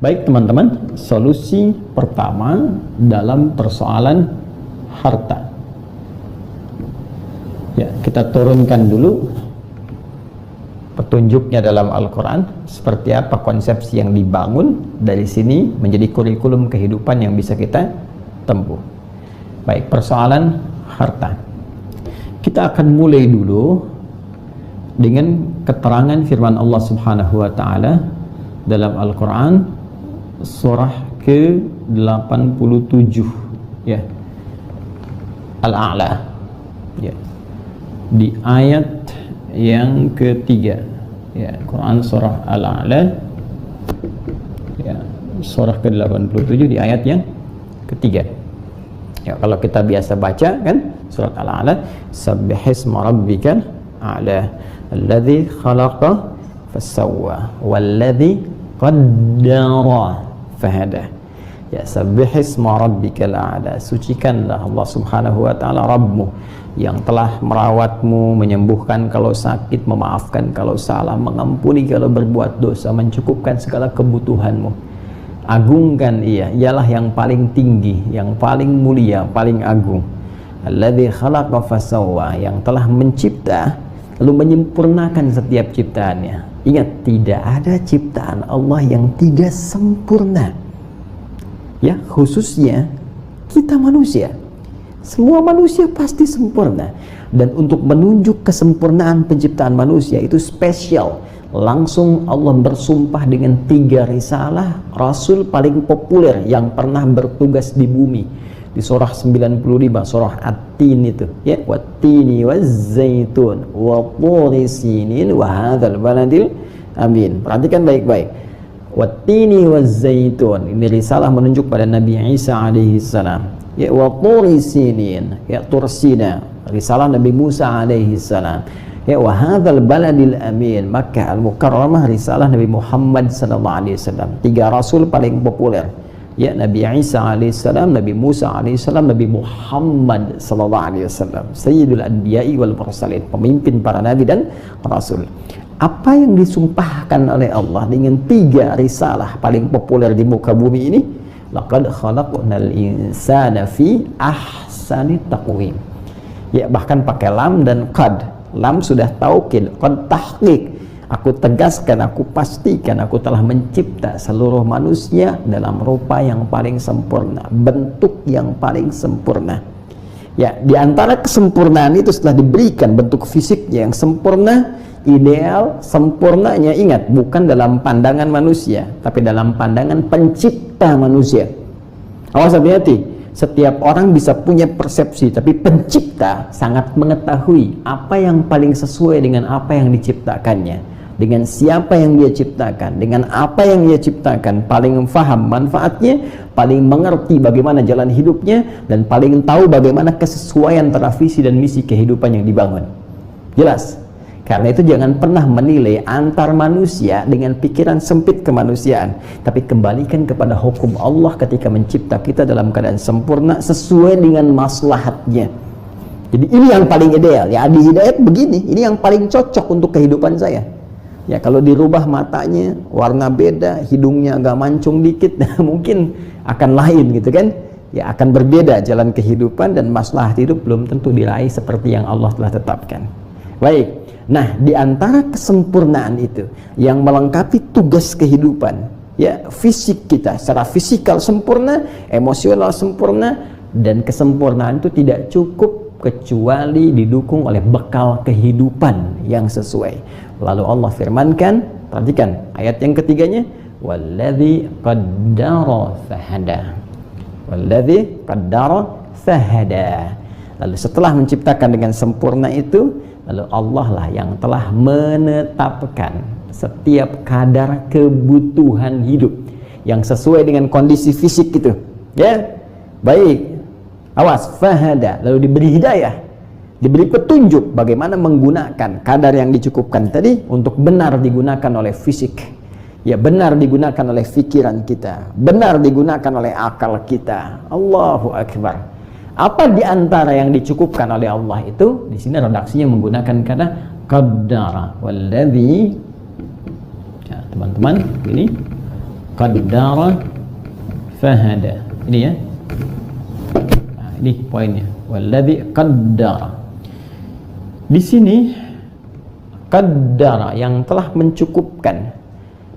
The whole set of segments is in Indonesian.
Baik teman-teman, solusi pertama dalam persoalan harta. Ya, kita turunkan dulu petunjuknya dalam Al-Quran, seperti apa konsepsi yang dibangun, dari sini menjadi kurikulum kehidupan yang bisa kita tempuh. Baik, persoalan harta. Kita akan mulai dulu dengan keterangan firman Allah Subhanahu wa taala dalam Al-Quran surah ke-87 ya, Al-A'la ya, di ayat yang ketiga ya, Quran surah Al-A'la ya, surah ke-87 di ayat yang ketiga ya. Kalau kita biasa baca kan surat Al-A'la, sabbihisma rabbikal a'la alladzi khalaqa fasawwa walladzi qaddara fahada ya, sabbihisma rabbikal a'la, sucikanlah Allah Subhanahu wa taala Rabbmu yang telah merawatmu, menyembuhkan kalau sakit, memaafkan kalau salah, mengampuni kalau berbuat dosa, mencukupkan segala kebutuhanmu. Agungkan ialah yang paling tinggi, yang paling mulia, paling agung. Alladzi khalaqa fasawwa, yang telah mencipta lalu menyempurnakan setiap ciptaannya. Ingat, tidak ada ciptaan Allah yang tidak sempurna ya, khususnya kita manusia. Semua manusia pasti sempurna, dan untuk menunjuk kesempurnaan penciptaan manusia itu spesial. Langsung Allah bersumpah dengan 3 risalah rasul paling populer yang pernah bertugas di bumi. Di surah 95, surah At-Tin itu ya, wattini wazzaitun wa turi sinin wa hadzal baladil amin. Perhatikan baik-baik, wattini wazzaitun, ini risalah menunjuk pada Nabi Isa alaihi salam ya, wa turi sinin ya, Tursina, risalah Nabi Musa alaihi salam ya, wa hadzal baladil amin, Makkah al-Mukarramah, risalah Nabi Muhammad sallallahu alaihi wasallam. 3 rasul paling populer ya, Nabi Isa alaihissalam, Nabi Musa alaihissalam, Nabi Muhammad sallallahu alaihi wasallam, Sayyidul Anbiya'i wal Mursalin, pemimpin para nabi dan rasul. Apa yang disumpahkan oleh Allah dengan 3 risalah paling populer di muka bumi ini? Laqad khalaqnal insana fi ahsani taqwim ya, bahkan pakai lam dan qad. Lam sudah taukid, qad tahqiq. Aku tegaskan, aku pastikan, aku telah mencipta seluruh manusia dalam rupa yang paling sempurna, bentuk yang paling sempurna. Ya, di antara kesempurnaan itu setelah diberikan bentuk fisiknya yang sempurna, ideal, sempurnanya, ingat, bukan dalam pandangan manusia, tapi dalam pandangan pencipta manusia. Awas, hati-hati. Setiap orang bisa punya persepsi, tapi pencipta sangat mengetahui apa yang paling sesuai dengan apa yang diciptakannya, dengan siapa yang dia ciptakan, dengan apa yang dia ciptakan, paling faham manfaatnya, paling mengerti bagaimana jalan hidupnya, dan paling tahu bagaimana kesesuaian antara visi dan misi kehidupan yang dibangun. Jelas? Karena itu jangan pernah menilai antar manusia dengan pikiran sempit kemanusiaan, tapi kembalikan kepada hukum Allah ketika mencipta kita dalam keadaan sempurna sesuai dengan maslahatnya. Jadi ini yang paling ideal ya, Adi Hidayat begini, ini yang paling cocok untuk kehidupan saya. Ya, kalau dirubah matanya, warna beda, hidungnya agak mancung dikit, mungkin akan lain gitu kan. Ya, akan berbeda jalan kehidupan, dan maslahat hidup belum tentu diraih seperti yang Allah telah tetapkan. Baik, nah di antara kesempurnaan itu yang melengkapi tugas kehidupan, ya, fisik kita secara fisikal sempurna, emosional sempurna, dan kesempurnaan itu tidak cukup kecuali didukung oleh bekal kehidupan yang sesuai. Lalu Allah firmankan, perhatikan ayat yang ketiganya, walladzi qaddara fahada, walladzi qaddara fahada. Lalu setelah menciptakan dengan sempurna itu, lalu Allah lah yang telah menetapkan setiap kadar kebutuhan hidup yang sesuai dengan kondisi fisik itu ya. Baik, awas, fahada, lalu diberi hidayah, diberi petunjuk bagaimana menggunakan kadar yang dicukupkan tadi untuk benar digunakan oleh fisik ya, benar digunakan oleh pikiran kita, benar digunakan oleh akal kita. Allahu Akbar. Apa di antara yang dicukupkan oleh Allah itu? Di sini redaksinya menggunakan kata qaddara, walladzi ya, teman-teman, ini qaddara fahada. Ini ya. Nah, ini poinnya. Walladzi qaddara. Di sini qaddara yang telah mencukupkan,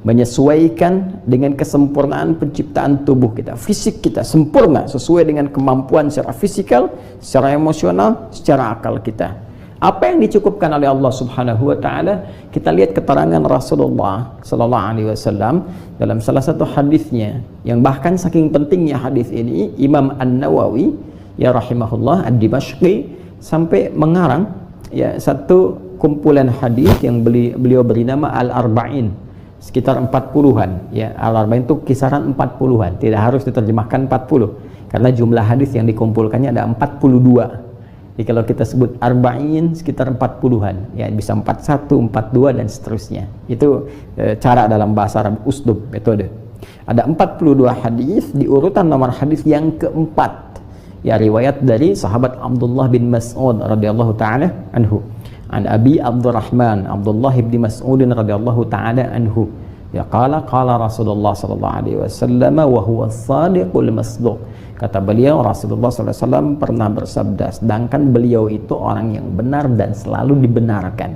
menyesuaikan dengan kesempurnaan penciptaan tubuh kita, fisik kita sempurna sesuai dengan kemampuan secara fisikal, secara emosional, secara akal kita. Apa yang dicukupkan oleh Allah Subhanahu wa taala? Kita lihat keterangan Rasulullah sallallahu alaihi wasallam dalam salah satu hadisnya, yang bahkan saking pentingnya hadis ini, Imam An-Nawawi ya rahimahullah Ad-Dimashqi sampai mengarang ya satu kumpulan hadis yang beliau beri nama Al-Arba'in, sekitar 40-an ya. Al-Arba'in itu kisaran 40-an, tidak harus diterjemahkan 40 karena jumlah hadis yang dikumpulkannya ada 42. Jadi kalau kita sebut arba'in sekitar 40-an ya, bisa 41, 42 dan seterusnya. Itu cara dalam bahasa Arab, usdub, metode. Ada 42 hadis di urutan nomor hadis yang keempat ya, riwayat dari sahabat Abdullah bin Mas'ud radhiyallahu taala anhu. An Abi Abdurrahman Abdullah bin Mas'ud radhiyallahu taala anhu ya, qala Rasulullah sallallahu alaihi wasallam wa huwa as-sadiqul masduq. Kata beliau, Rasulullah SAW pernah bersabda, sedangkan beliau itu orang yang benar dan selalu dibenarkan.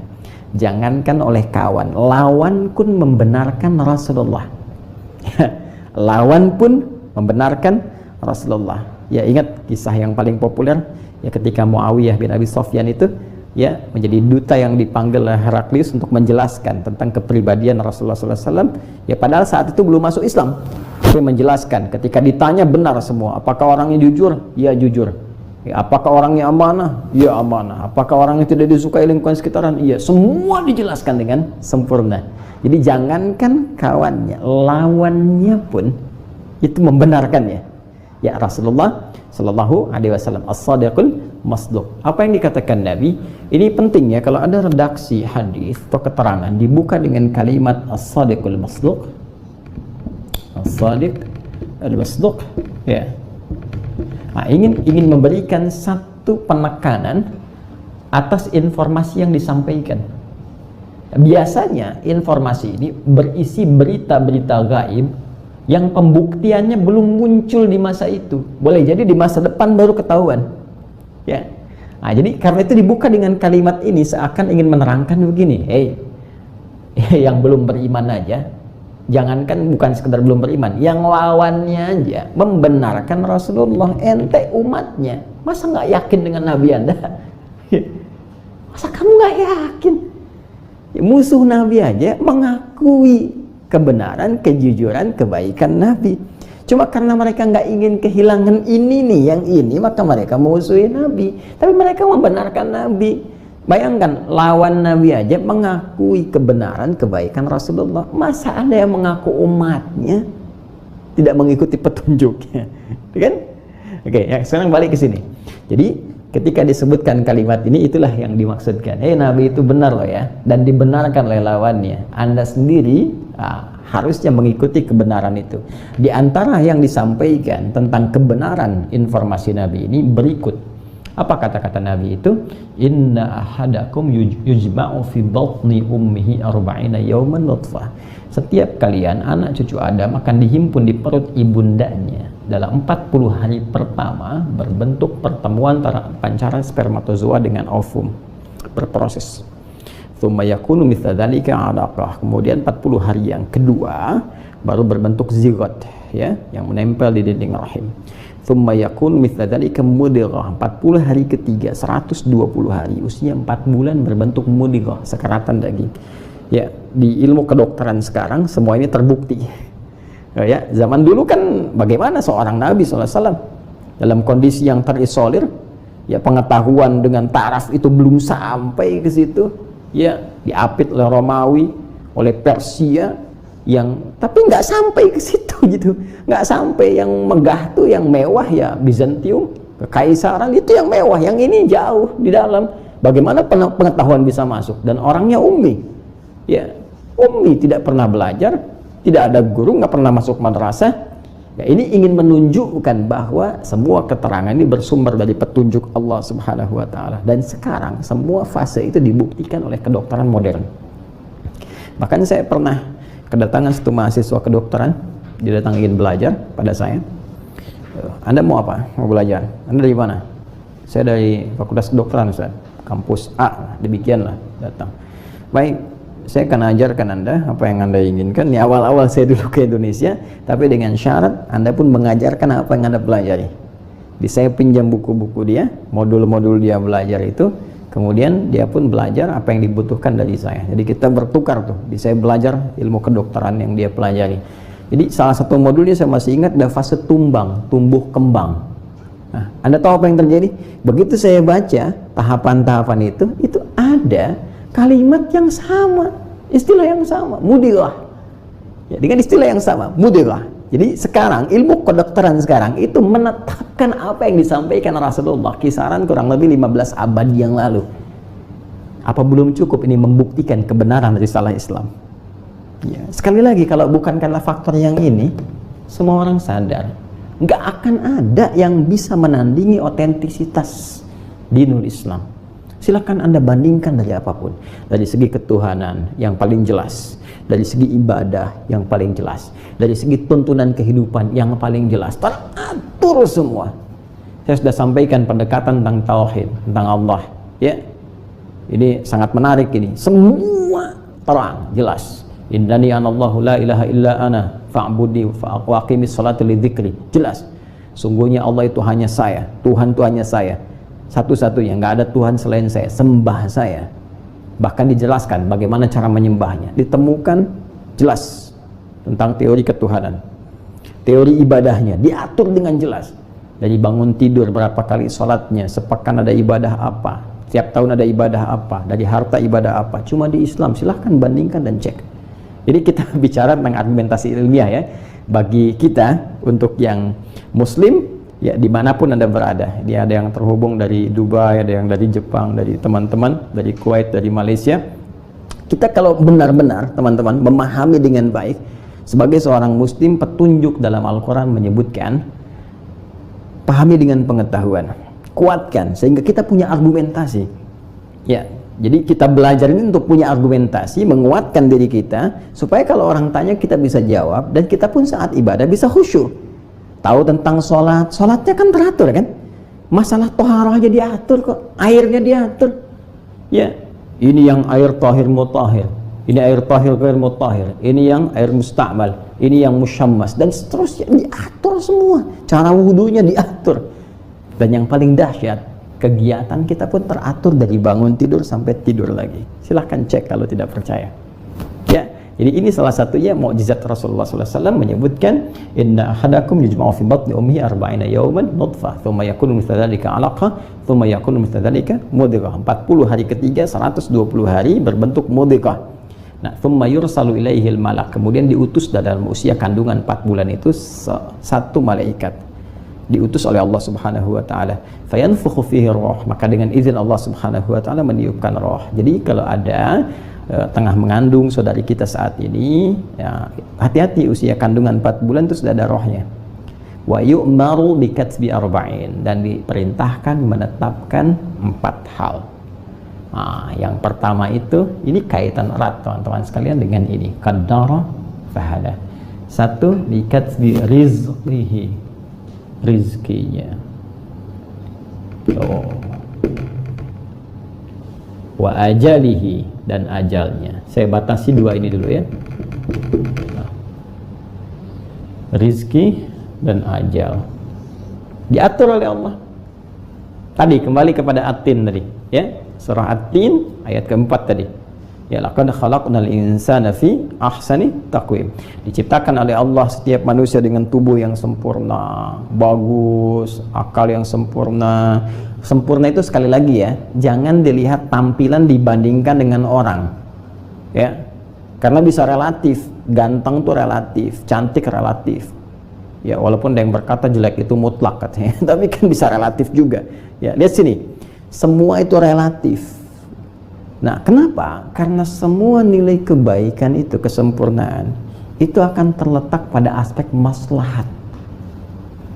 Jangankan oleh kawan, lawan pun membenarkan Rasulullah. Lawan pun membenarkan Rasulullah. Ya, ingat kisah yang paling populer ya, ketika Muawiyah bin Abi Sufyan itu ya menjadi duta yang dipanggil oleh Heraklius untuk menjelaskan tentang kepribadian Rasulullah SAW. Ya, padahal saat itu belum masuk Islam. Tapi menjelaskan, ketika ditanya benar semua. Apakah orangnya jujur? Ya jujur. Ya, apakah orangnya amanah? Ya amanah. Apakah orangnya tidak disukai lingkungan sekitaran? Iya. Semua dijelaskan dengan sempurna. Jadi jangankan kawannya, lawannya pun itu membenarkannya. Ya, Rasulullah Sallallahu Alaihi Wasallam as-sadiqul masduq. Apa yang dikatakan Nabi ini penting ya. Kalau ada redaksi hadis atau keterangan dibuka dengan kalimat as-sadiqul masduq, as-sadiq al-masduq ya. Nah, ingin memberikan satu penekanan atas informasi yang disampaikan. Biasanya informasi ini berisi berita-berita gaib yang pembuktiannya belum muncul di masa itu. Boleh jadi di masa depan baru ketahuan. Ya. Nah, jadi karena itu dibuka dengan kalimat ini seakan ingin menerangkan begini, yang belum beriman aja, jangankan bukan sekedar belum beriman, yang lawannya aja membenarkan Rasulullah, ente umatnya, masa nggak yakin dengan Nabi Anda? Masa kamu nggak yakin? Ya, musuh Nabi aja mengakui kebenaran, kejujuran, kebaikan Nabi. Cuma karena mereka nggak ingin kehilangan ini nih, yang ini, maka mereka musuhi Nabi. Tapi mereka membenarkan Nabi. Bayangkan, lawan Nabi aja mengakui kebenaran, kebaikan Rasulullah. Masa ada yang mengaku umatnya tidak mengikuti petunjuknya? Kan? Oke, ya, sekarang balik ke sini. Jadi, ketika disebutkan kalimat ini, itulah yang dimaksudkan. Nabi itu benar loh ya, dan dibenarkan oleh lawannya. Anda sendiri harusnya mengikuti kebenaran itu. Di antara yang disampaikan tentang kebenaran informasi Nabi ini berikut. Apa kata-kata Nabi itu? Inna ahadakum yujma'u fi batni ummihi arba'ina yawman nutfah. Setiap kalian, anak cucu Adam, akan dihimpun di perut ibundanya dalam 40 hari pertama, berbentuk pertemuan antara pancaran spermatozoa dengan ovum, berproses. Tsumma yakunu mithla dzalika 'alaqah. Kemudian 40 hari yang kedua baru berbentuk zigot ya, yang menempel di dinding rahim. Tsumma yakun mithla dzalika mudghah. 40 hari ketiga, 120 hari, usia 4 bulan berbentuk mudghah, sekaratan daging. Ya, di ilmu kedokteran sekarang semua ini terbukti. Ya, zaman dulu kan bagaimana seorang Nabi SAW dalam kondisi yang terisolir, ya pengetahuan dengan taraf itu belum sampai ke situ. Ya, diapit oleh Romawi, oleh Persia, yang tapi nggak sampai ke situ gitu, nggak sampai. Yang megah tuh yang mewah ya Bizantium, kekaisaran itu yang mewah, yang ini jauh di dalam. Bagaimana pengetahuan bisa masuk? Dan orangnya ummi, ya ummi, tidak pernah belajar, tidak ada guru, nggak pernah masuk madrasah. Ya, ini ingin menunjukkan bahwa semua keterangan ini bersumber dari petunjuk Allah Subhanahu wa taala. Dan sekarang semua fase itu dibuktikan oleh kedokteran modern. Bahkan saya pernah kedatangan satu mahasiswa kedokteran dia datang ingin belajar pada saya. Anda mau apa? Mau belajar? Anda dari mana? Saya dari Fakultas Kedokteran, Ustaz. Kampus A, demikianlah datang. Baik, saya akan ajarkan Anda apa yang Anda inginkan. Ini awal-awal saya dulu ke Indonesia, tapi dengan syarat Anda pun mengajarkan apa yang Anda pelajari. Jadi saya pinjam buku-buku dia, modul-modul dia belajar itu, kemudian dia pun belajar apa yang dibutuhkan dari saya. Jadi kita bertukar tuh. Jadi saya belajar ilmu kedokteran yang dia pelajari. Jadi salah satu modulnya saya masih ingat ada fase tumbang, tumbuh kembang. Nah, Anda tahu apa yang terjadi? Begitu saya baca tahapan-tahapan itu ada kalimat yang sama, istilah yang sama, mudirah. Ya, dengan istilah yang sama, mudirah. Jadi sekarang ilmu kedokteran sekarang itu menetapkan apa yang disampaikan Rasulullah kisaran kurang lebih 15 abad yang lalu. Apa belum cukup ini membuktikan kebenaran risalah Islam? Ya, sekali lagi kalau bukan karena faktor yang ini, semua orang sadar nggak akan ada yang bisa menandingi otentisitas dinul Islam. Silakan Anda bandingkan dari apapun, dari segi ketuhanan yang paling jelas, dari segi ibadah yang paling jelas, dari segi tuntunan kehidupan yang paling jelas, teratur semua. Saya sudah sampaikan pendekatan tentang tauhid, tentang Allah, ya. Ini sangat menarik ini. Semua terang, jelas. Innani anallahu la ilaha illa ana fa'budi waqimis salata lidzikri. Jelas. Sungguhnya Allah itu hanya saya, Tuhan itu hanya saya. Satu-satunya, nggak ada Tuhan selain saya, sembah saya. Bahkan dijelaskan bagaimana cara menyembahnya, ditemukan jelas tentang teori ketuhanan, teori ibadahnya diatur dengan jelas. Dari bangun tidur berapa kali sholatnya, sepekan ada ibadah apa, tiap tahun ada ibadah apa, dari harta ibadah apa. Cuma di Islam, silahkan bandingkan dan cek. Jadi kita bicara tentang argumentasi ilmiah ya, bagi kita untuk yang Muslim. Ya, dimanapun Anda berada, dia ada yang terhubung dari Dubai, ada yang dari Jepang, dari teman-teman, dari Kuwait, dari Malaysia. Kita kalau benar-benar teman-teman memahami dengan baik, sebagai seorang Muslim, petunjuk dalam Al-Quran menyebutkan, pahami dengan pengetahuan, kuatkan, sehingga kita punya argumentasi. Ya, jadi kita belajar ini untuk punya argumentasi, menguatkan diri kita, supaya kalau orang tanya kita bisa jawab, dan kita pun saat ibadah bisa khusyuk. Tahu tentang sholat, sholatnya kan teratur kan, masalah toharoh aja diatur kok, airnya diatur. Ya, ini yang air tahir mutahhir, ini air tahir ghair mutahhir, ini yang air musta'mal, ini yang musyammas, dan seterusnya diatur semua. Cara wudunya diatur. Dan yang paling dahsyat, kegiatan kita pun teratur dari bangun tidur sampai tidur lagi. Silahkan cek kalau tidak percaya. Ya. Jadi ini salah satunya mukjizat Rasulullah SAW menyebutkan inna ahadakum yujma'u fi batni ummihi 40 yawman nutfah thumma yakunu mithla dzalika 'alaqah thumma yakunu mithla dzalika mudghah. 40 hari ketiga 120 hari berbentuk mudghah. Nah, thumma yursalu ilaihil malak, kemudian diutus dalam usia kandungan 4 bulan itu satu malaikat diutus oleh Allah Subhanahu wa taala. Fayanfukhu fihi ruh, maka dengan izin Allah Subhanahu wa taala meniupkan roh. Jadi kalau ada tengah mengandung saudari kita saat ini, ya, hati-hati, usia kandungan 4 bulan itu sudah ada rohnya. Wa yu'maru bikatsbi arba'in, dan diperintahkan menetapkan 4 hal. Nah, yang pertama itu, ini kaitan erat teman-teman sekalian dengan ini, qaddara fahada. Satu, bikatsbi rizqihi, rizkinya. Wa ajalihi, dan ajalnya. Saya batasi 2 ini dulu ya. Rizki dan ajal diatur oleh Allah. Tadi kembali kepada At-Tin tadi ya, surah At-Tin ayat keempat tadi. Ya, laqad khalaqnal insana fi ahsani taqwim. Diciptakan oleh Allah setiap manusia dengan tubuh yang sempurna, bagus, akal yang sempurna. Sempurna itu sekali lagi ya, jangan dilihat tampilan dibandingkan dengan orang. Ya. Karena bisa relatif, ganteng tuh relatif, cantik relatif. Ya, walaupun ada yang berkata jelek itu mutlak katanya, tapi kan bisa relatif juga. Ya, lihat sini. Semua itu relatif. Nah, kenapa? Karena semua nilai kebaikan itu, kesempurnaan, itu akan terletak pada aspek maslahat.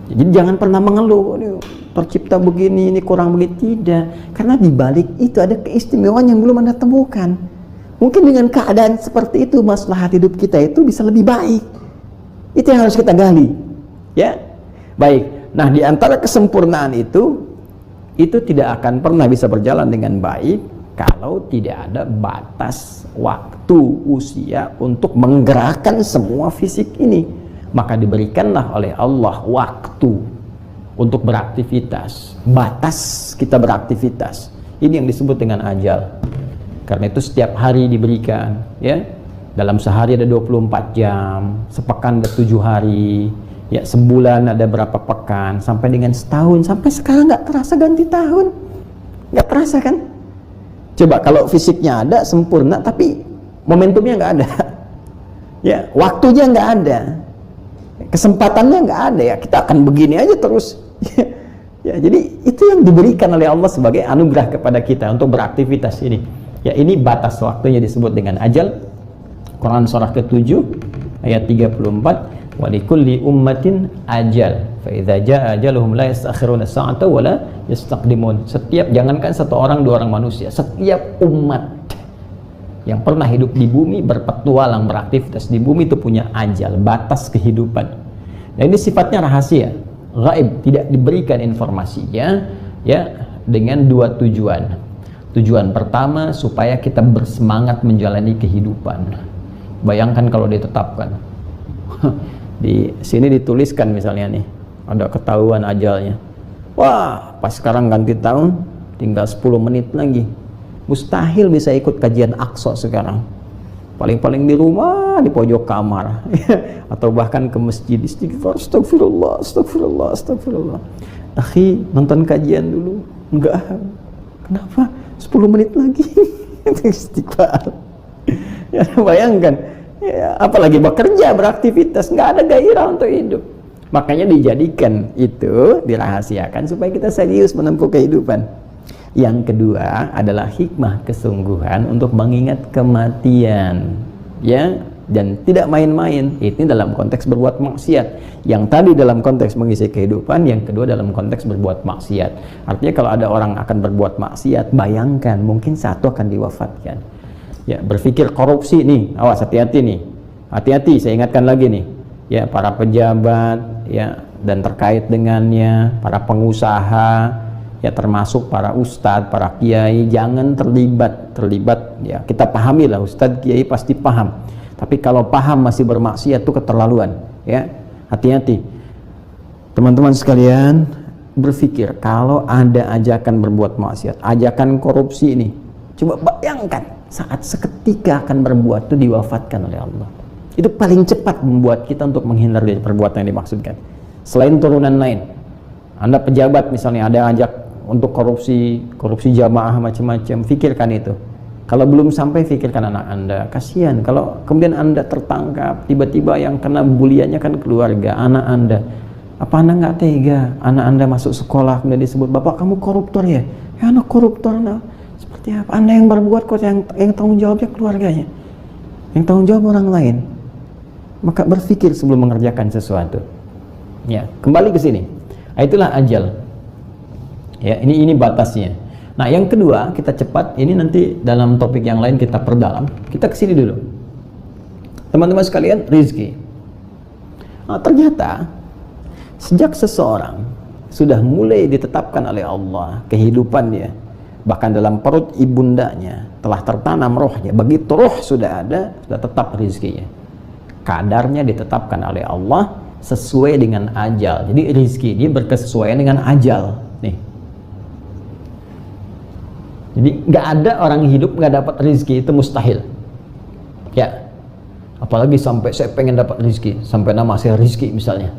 Jadi jangan pernah mengeluh, ini tercipta begini, ini kurang begitu. Tidak. Karena di balik itu ada keistimewaan yang belum Anda temukan. Mungkin dengan keadaan seperti itu, maslahat hidup kita itu bisa lebih baik. Itu yang harus kita gali. Ya. Baik. Nah, di antara kesempurnaan itu tidak akan pernah bisa berjalan dengan baik kalau tidak ada batas waktu, usia untuk menggerakkan semua fisik ini. Maka diberikanlah oleh Allah waktu untuk beraktivitas, batas kita beraktivitas. Ini yang disebut dengan ajal. Karena itu setiap hari diberikan, ya. Dalam sehari ada 24 jam, sepekan ada 7 hari, ya, sebulan ada berapa pekan, sampai dengan setahun. Sampai sekarang nggak terasa ganti tahun, nggak terasa kan? Coba kalau fisiknya ada sempurna tapi momentumnya nggak ada, ya, waktunya nggak ada, kesempatannya nggak ada, ya kita akan begini aja terus. Ya, jadi itu yang diberikan oleh Allah sebagai anugerah kepada kita untuk beraktivitas ini. Ya, ini batas waktunya disebut dengan ajal. Quran surah ke-7 ayat 34, wa likulli ummatin ajal fa idza jaa ajaluhum la yastakhiruna sa'ata wa la yastaqdimun. Setiap, jangankan satu orang dua orang manusia, setiap umat yang pernah hidup di bumi, berpetualang, beraktivitas di bumi itu punya ajal, batas kehidupan. Nah, ini sifatnya rahasia, gaib, tidak diberikan informasinya, ya, dengan dua tujuan. Tujuan pertama, supaya kita bersemangat menjalani kehidupan. Bayangkan kalau ditetapkan di sini dituliskan misalnya nih, ada ketahuan ajalnya. Wah, pas sekarang ganti tahun, tinggal 10 menit lagi. Mustahil bisa ikut kajian Aqsa sekarang. Paling-paling di rumah, di pojok kamar. Atau bahkan ke masjid, istighfar, astagfirullah, astagfirullah, astagfirullah. Akhi, nonton kajian dulu. Enggak. Kenapa? 10 menit lagi. Istighfar. Ya, bayangkan. Ya, apalagi bekerja, beraktivitas, nggak ada gairah untuk hidup. Makanya dijadikan itu, dirahasiakan supaya kita serius menempuh kehidupan. Yang kedua adalah hikmah kesungguhan untuk mengingat kematian, ya, dan tidak main-main. Ini dalam konteks berbuat maksiat. Yang tadi dalam konteks mengisi kehidupan, yang kedua dalam konteks berbuat maksiat. Artinya kalau ada orang akan berbuat maksiat, bayangkan mungkin satu akan diwafatkan. Ya, berpikir korupsi nih, awas, hati-hati nih, hati-hati, saya ingatkan lagi nih, ya, para pejabat, ya, dan terkait dengannya, para pengusaha, ya, termasuk para ustadz, para kiai, jangan terlibat, ya, kita pahami lah, ustadz, kiai pasti paham, tapi kalau paham masih bermaksiat itu keterlaluan, ya, hati-hati. Teman-teman sekalian, berpikir kalau ada ajakan berbuat maksiat, ajakan korupsi ini, coba bayangkan saat seketika akan berbuat itu diwafatkan oleh Allah. Itu paling cepat membuat kita untuk menghindar dari perbuatan yang dimaksudkan. Selain turunan lain, Anda pejabat misalnya ada ajak untuk korupsi jamaah macam-macam, pikirkan itu. Kalau belum sampai, pikirkan anak Anda. Kasihan kalau kemudian Anda tertangkap, tiba-tiba yang kena buliannya kan keluarga, anak Anda. Apa Anda nggak tega? Anak Anda masuk sekolah kemudian disebut, "Bapak kamu koruptor ya?" "Ya, anak koruptor." Nah, seperti apa? Anda yang berbuat kok, yang tanggung jawabnya keluarganya, yang tanggung jawab orang lain. Maka berpikir sebelum mengerjakan sesuatu. Ya, kembali ke sini. Itulah ajal. Ya, ini batasnya. Nah, yang kedua, kita cepat, ini nanti dalam topik yang lain kita perdalam. Kita ke sini dulu. Teman-teman sekalian, rizki. Nah, ternyata sejak seseorang sudah mulai ditetapkan oleh Allah kehidupannya, bahkan dalam perut ibundanya telah tertanam rohnya, begitu roh sudah ada, sudah tetap rizkinya. Kadarnya ditetapkan oleh Allah sesuai dengan ajal. Jadi rizki ini berkesesuaian dengan ajal nih. Jadi nggak ada orang hidup nggak dapat rizki, itu mustahil. Ya, apalagi sampai saya pengen dapat rizki, sampai nama saya Rizki misalnya.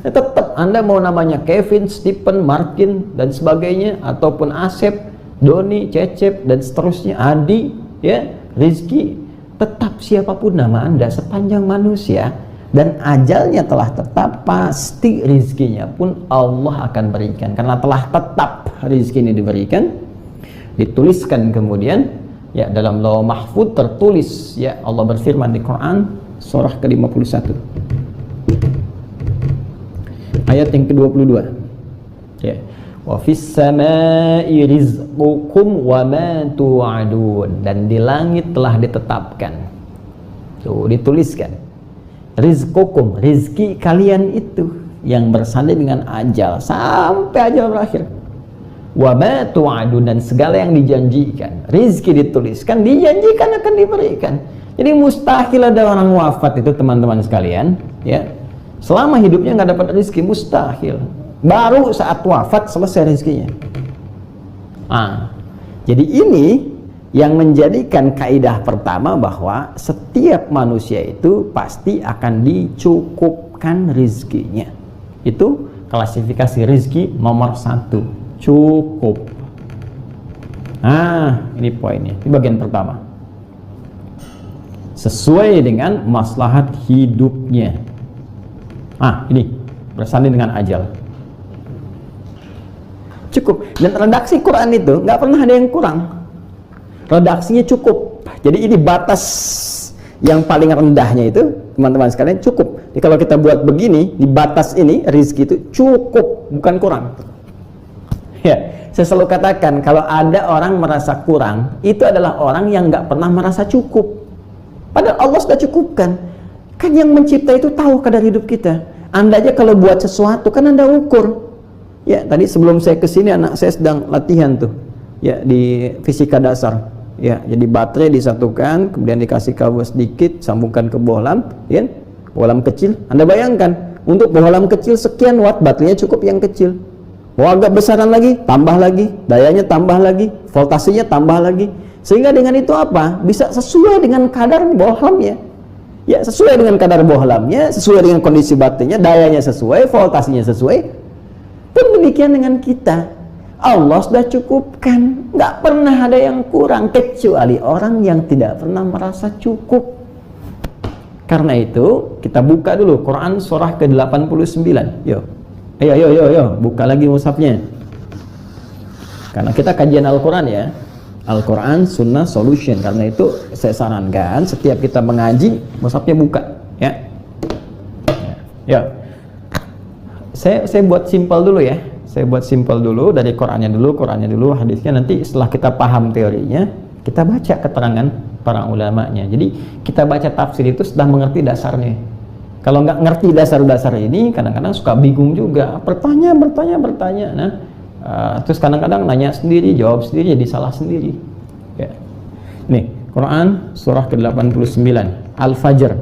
Tetap Anda mau namanya Kevin, Stephen, Martin dan sebagainya, ataupun Asep, Doni, Cecep dan seterusnya, Adi, ya, Rizki, tetap siapapun nama Anda sepanjang manusia dan ajalnya telah tetap, pasti rizkinya pun Allah akan berikan, karena telah tetap rizki ini diberikan, dituliskan kemudian, ya, dalam lauh mahfud tertulis, ya, Allah berfirman di Quran surah ke-51 ayat yang ke-22, ya, wa fis samai rizqukum wa ma tu'adun, dan di langit telah ditetapkan, tuh dituliskan. rizqukum, rizki kalian itu yang bersanding dengan ajal sampai ajal berakhir. Wa ma tu'adun, dan segala yang dijanjikan, rizki dituliskan, dijanjikan akan diberikan. Jadi mustahil ada orang wafat itu teman-teman sekalian, ya, selama hidupnya nggak dapat rizki, mustahil. Baru saat wafat selesai rizkinya. Jadi ini yang menjadikan kaidah pertama bahwa setiap manusia itu pasti akan dicukupkan rizkinya. Itu klasifikasi rizki nomor 1, cukup. Ini poinnya, di bagian pertama. Sesuai dengan maslahat hidupnya. Ini bersanding dengan ajal. Cukup. Dan redaksi Quran itu nggak pernah ada yang kurang. Redaksinya cukup. Jadi ini batas yang paling rendahnya itu, teman-teman sekalian, cukup. Jadi kalau kita buat begini, di batas ini rizki itu cukup, bukan kurang. Ya, saya selalu katakan kalau ada orang merasa kurang, itu adalah orang yang nggak pernah merasa cukup. Padahal Allah sudah cukupkan. Kan yang mencipta itu tahu kadar hidup kita. Anda aja kalau buat sesuatu kan Anda ukur. Ya, tadi sebelum saya kesini anak saya sedang latihan tuh, ya, di fisika dasar. Ya, jadi baterai disatukan, kemudian dikasih kabel sedikit, sambungkan ke bohlam, ya, bohlam kecil. Anda bayangkan, untuk bohlam kecil sekian watt, baterainya cukup yang kecil. Mau agak besaran lagi, tambah lagi, dayanya tambah lagi, voltasenya tambah lagi. Sehingga dengan itu apa? Bisa sesuai dengan kadar bohlamnya. Ya, sesuai dengan kadar bohlamnya, sesuai dengan kondisi baterainya, dayanya sesuai, voltasenya sesuai. Pun demikian dengan kita. Allah sudah cukupkan, nggak pernah ada yang kurang, kecuali orang yang tidak pernah merasa cukup. Karena itu kita buka dulu Quran surah ke-89. Ayo, buka lagi mushafnya. Karena kita kajian Al-Quran ya, Al-Quran Sunnah Solution. Karena itu saya sarankan setiap kita mengaji, mushafnya buka, ya. Saya buat simpel dulu ya. Saya buat simpel dulu, dari Qurannya dulu, hadisnya nanti setelah kita paham teorinya, kita baca keterangan para ulamanya. Jadi kita baca tafsir itu sudah mengerti dasarnya. Kalau nggak ngerti dasar-dasar ini, kadang-kadang suka bingung juga, bertanya. Nah, terus kadang-kadang nanya sendiri, jawab sendiri, jadi salah sendiri. Ya. Nih, Quran surah ke-89, Al-Fajr,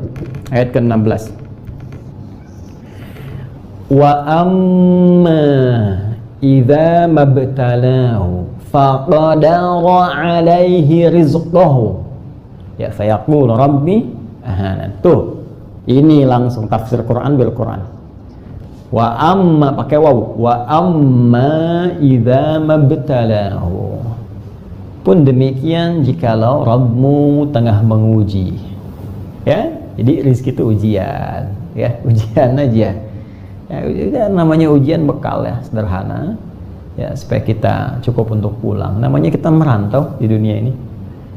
ayat ke-16. Wa amma idza mabtalahu faqadara alaihi rizqahu ya fayaqulu rabbi ahanan. Tuh, ini langsung tafsir Quran bil Quran. Wa amma, pakai waw, wa amma idza mabtalahu, pun demikian jikalau Rabbmu tengah menguji. Ya, jadi rezeki itu ujian, ya, ujian aja. Ya, namanya ujian bekal ya, sederhana ya, supaya kita cukup untuk pulang. Namanya kita merantau di dunia ini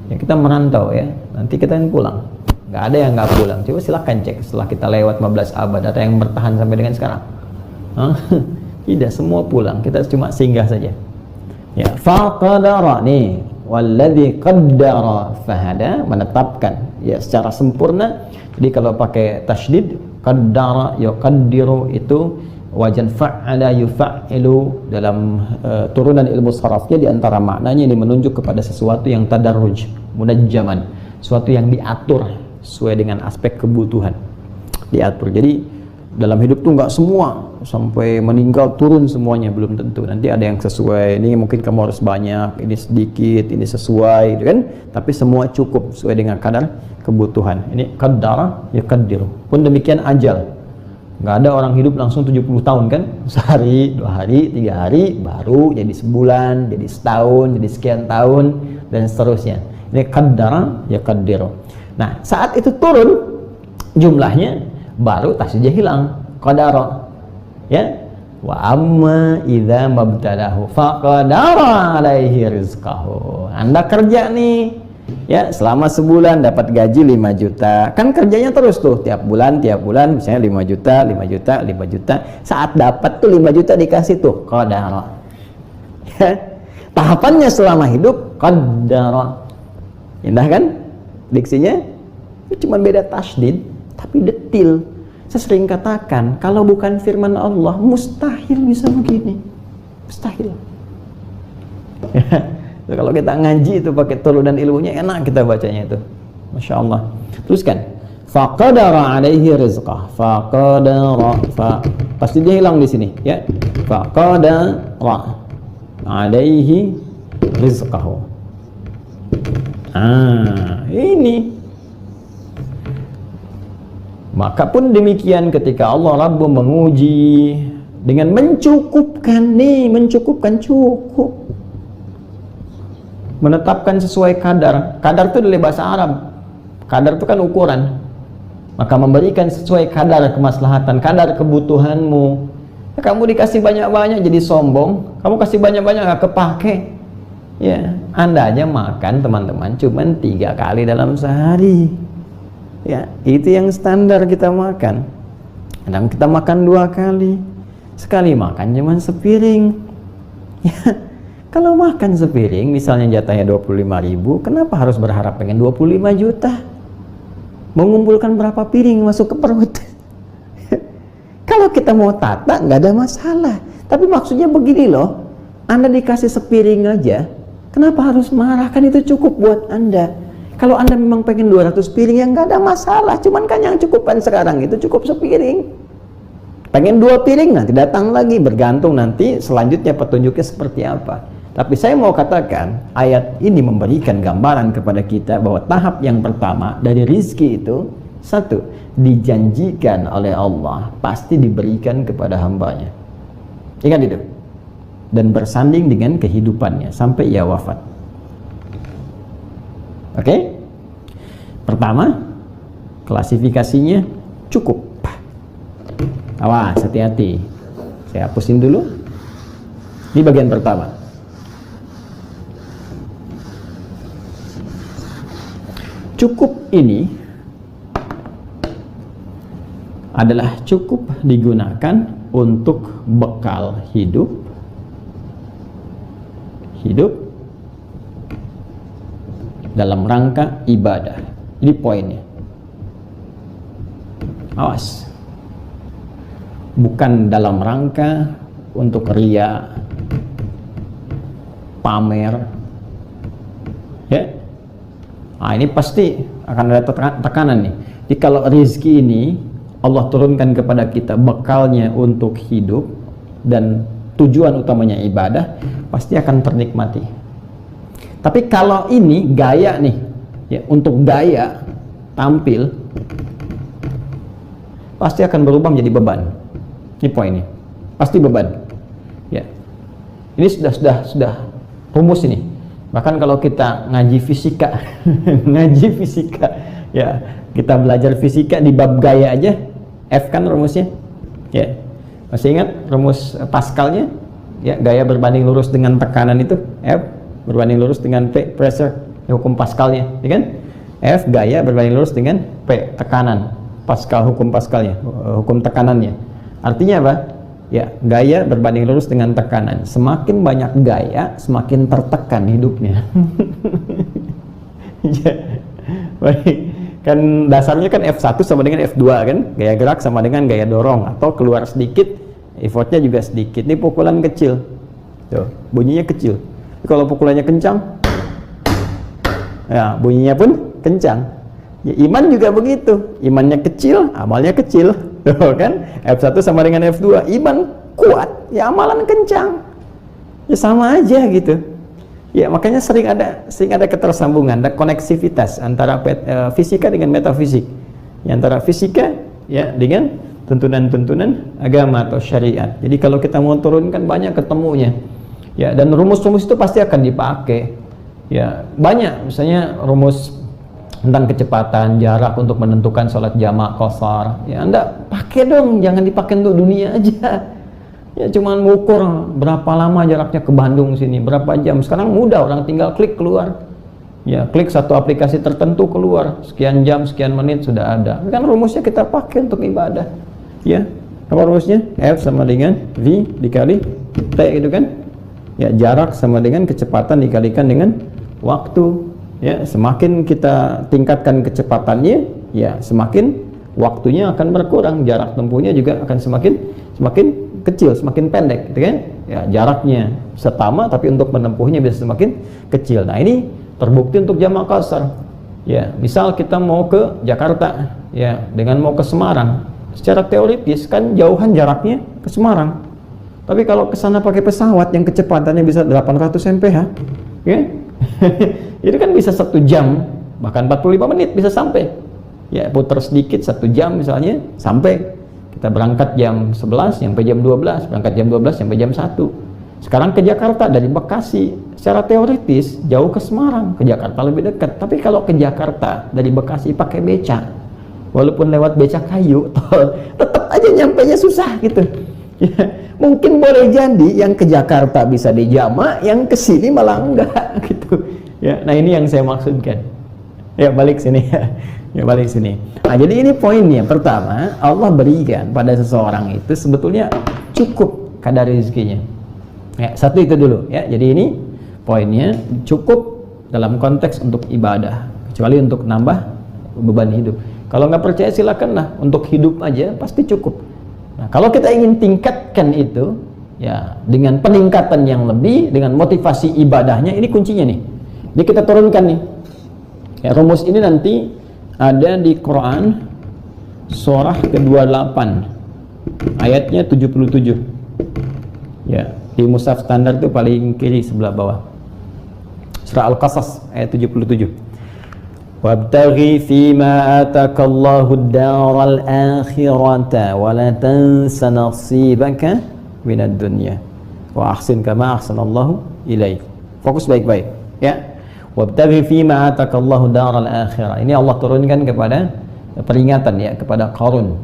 ya, kita merantau ya, nanti kita yang pulang, nggak ada yang nggak pulang. Coba silahkan cek setelah kita lewat 15 abad, ada yang bertahan sampai dengan sekarang? Tidak, semua pulang, kita cuma singgah saja ya. Faqadara, nih, walladzi qaddara fahada, menetapkan ya secara sempurna. Jadi kalau pakai tasydid, qaddara yuqaddiru, itu wajan fa'ala yufa'ilu. Dalam turunan ilmu sarafnya, di antara maknanya ini menunjuk kepada sesuatu yang tadarruj, munajjaman, sesuatu yang diatur sesuai dengan aspek kebutuhan, diatur. Jadi dalam hidup tuh nggak semua sampai meninggal turun semuanya, belum tentu. Nanti ada yang sesuai, ini mungkin kamu harus banyak, ini sedikit, ini sesuai, gitu kan? Tapi semua cukup sesuai dengan kadar kebutuhan. Ini qaddara yuqaddiru. Pun demikian ajal. Nggak ada orang hidup langsung 70 tahun kan? Sehari, 2 hari, 3 hari, baru jadi sebulan, jadi setahun, jadi sekian tahun, dan seterusnya. Ini qaddara yuqaddiru. Nah, saat itu turun jumlahnya, baru tasydidnya hilang, qadara. Ya, wa amma idza mabtalahu faqadara alaihi rizqahu. Anda kerja nih, ya, selama sebulan dapat gaji 5 juta. Kan kerjanya terus tuh, tiap bulan misalnya 5 juta, 5 juta, 5 juta. Saat dapat tuh 5 juta dikasih tuh qadara. Ya. Tahapannya selama hidup qadara. Indah kan diksinya? Cuma beda tasydid. tapi detil. Saya sering katakan, kalau bukan firman Allah, mustahil bisa begini. Mustahil. Kalau kita ngaji itu pakai turunan ilmunya, enak kita bacanya itu. Masya Allah. Teruskan. Faqadara alaihi rizqah. Faqadara. Pasti dia hilang di sini, ya. Faqadara alaihi rizqahu. Ini. Maka pun demikian ketika Allah Rabbu menguji dengan mencukupkan, cukup. Menetapkan sesuai kadar. Kadar itu dari bahasa Arab. Kadar itu kan ukuran. Maka memberikan sesuai kadar kemaslahatan, kadar kebutuhanmu. Ya, kamu dikasih banyak-banyak jadi sombong, kamu kasih banyak-banyak gak kepake. Ya, Anda aja makan teman-teman cuman 3 kali dalam sehari. Ya, itu yang standar kita makan. Kadang kita makan 2 kali. Sekali makan cuman sepiring. Ya, kalau makan sepiring misalnya jatahnya 25.000, kenapa harus berharap pengen 25 juta? Mengumpulkan berapa piring masuk ke perut? Kalau kita mau tata nggak ada masalah, tapi maksudnya begini loh, Anda dikasih sepiring aja, kenapa harus marah? Kan itu cukup buat Anda. Kalau Anda memang pengen 200 piring, ya nggak ada masalah, cuman kan yang cukupan sekarang itu cukup sepiring. Pengen 2 piring, nanti datang lagi, bergantung nanti selanjutnya petunjuknya seperti apa. Tapi saya mau katakan, ayat ini memberikan gambaran kepada kita bahwa tahap yang pertama dari rizki itu, 1, dijanjikan oleh Allah pasti diberikan kepada hambanya. Ingat itu. Dan bersanding dengan kehidupannya sampai ia wafat. Oke? Pertama, klasifikasinya cukup. Awas, hati-hati. Saya hapusin dulu. Ini bagian pertama. Cukup ini adalah cukup digunakan untuk bekal hidup dalam rangka ibadah. Ini poinnya. Awas. Bukan dalam rangka untuk ria, pamer. Ya. Ini pasti akan ada tekanan nih. Jadi kalau rezeki ini Allah turunkan kepada kita bekalnya untuk hidup dan tujuan utamanya ibadah, pasti akan ternikmati. Tapi kalau ini gaya nih, ya, untuk gaya tampil, pasti akan berubah menjadi beban. Ini poinnya, pasti beban. Ya, ini sudah rumus ini. Bahkan kalau kita ngaji fisika, ya, kita belajar fisika di bab gaya aja, F kan rumusnya, ya, masih ingat rumus Pascalnya? Ya, gaya berbanding lurus dengan tekanan itu F berbanding lurus dengan P, pressure, ya, hukum Pascalnya, ya kan? F gaya berbanding lurus dengan P, tekanan. Pascal, hukum Pascalnya, hukum tekanannya. Artinya apa? Ya, gaya berbanding lurus dengan tekanan. Semakin banyak gaya, semakin tertekan hidupnya. Ya, baik. Kan dasarnya kan F1 sama dengan F2 kan? Gaya gerak sama dengan gaya dorong, atau keluar sedikit, effortnya juga sedikit. Ini pukulan kecil. Tuh, bunyinya kecil. Kalau pukulannya kencang, ya, bunyinya pun kencang. Ya, iman juga begitu. Imannya kecil, amalnya kecil. Tuh, kan? F1 sama dengan F2. Iman kuat, ya amalan kencang. Ya sama aja gitu. Ya, makanya sering ada ketersambungan, ada koneksivitas antara fisika dengan metafisik. Ya, antara fisika ya dengan tuntunan-tuntunan agama atau syariat. Jadi kalau kita mau turunkan banyak ketemunya. Ya, dan rumus-rumus itu pasti akan dipakai. Ya, banyak misalnya rumus tentang kecepatan, jarak untuk menentukan sholat jamak qashar. Ya, Anda pakai dong, jangan dipakai untuk dunia aja. Ya, cuman ngukur berapa lama jaraknya ke Bandung sini, berapa jam. Sekarang mudah, orang tinggal klik keluar. Ya, klik satu aplikasi tertentu keluar, sekian jam, sekian menit sudah ada. Kan rumusnya kita pakai untuk ibadah. Ya, apa rumusnya? F sama dengan V dikali T gitu kan? Ya, jarak sama dengan kecepatan dikalikan dengan waktu. Ya, semakin kita tingkatkan kecepatannya, ya semakin waktunya akan berkurang, jarak tempuhnya juga akan semakin kecil, semakin pendek, gitu kan? Ya, jaraknya setama tapi untuk menempuhnya bisa semakin kecil. Nah, ini terbukti untuk jamak qasar. Ya, misal kita mau ke Jakarta, ya, dengan mau ke Semarang, secara teoritis kan jauhan jaraknya ke Semarang. Tapi kalau ke sana pakai pesawat yang kecepatannya bisa 800 mph, ya, itu kan bisa 1 jam, bahkan 45 menit bisa sampai. Ya, putar sedikit 1 jam misalnya sampai. Kita berangkat jam 11 sampai jam 12, berangkat jam 12 sampai jam 1. Sekarang ke Jakarta dari Bekasi, secara teoritis jauh ke Semarang, ke Jakarta lebih dekat. Tapi kalau ke Jakarta dari Bekasi pakai beca, walaupun lewat beca kayu, tetap aja nyampenya susah gitu. Ya, mungkin boleh jadi yang ke Jakarta bisa dijama, yang ke sini malah enggak gitu. Ya, nah ini yang saya maksudkan. Ya, balik sini ya. Ya, balik sini. Nah, jadi ini poinnya. Pertama, Allah berikan pada seseorang itu sebetulnya cukup kadar rezekinya. Ya, satu itu dulu ya. Jadi ini poinnya, cukup dalam konteks untuk ibadah, kecuali untuk nambah beban hidup. Kalau nggak percaya silakanlah, untuk hidup aja pasti cukup. Nah, kalau kita ingin tingkatkan itu ya dengan peningkatan yang lebih, dengan motivasi ibadahnya, ini kuncinya nih. Ini kita turunkan nih. Ya, rumus ini nanti ada di Quran surah ke-28 ayatnya 77. Ya, di mushaf standar itu paling kiri sebelah bawah. Surah Al-Qasas ayat 77. Wabtaghi fima atakallahu ad-daral akhirata wa la tansa nasibaka minad dunya wa ahsin kama ahsanallahu ilaik. Fokus baik-baik ya. Wabtaghi fima atakallahu daral akhirah. Ini Allah turunkan kepada peringatan ya kepada Qarun.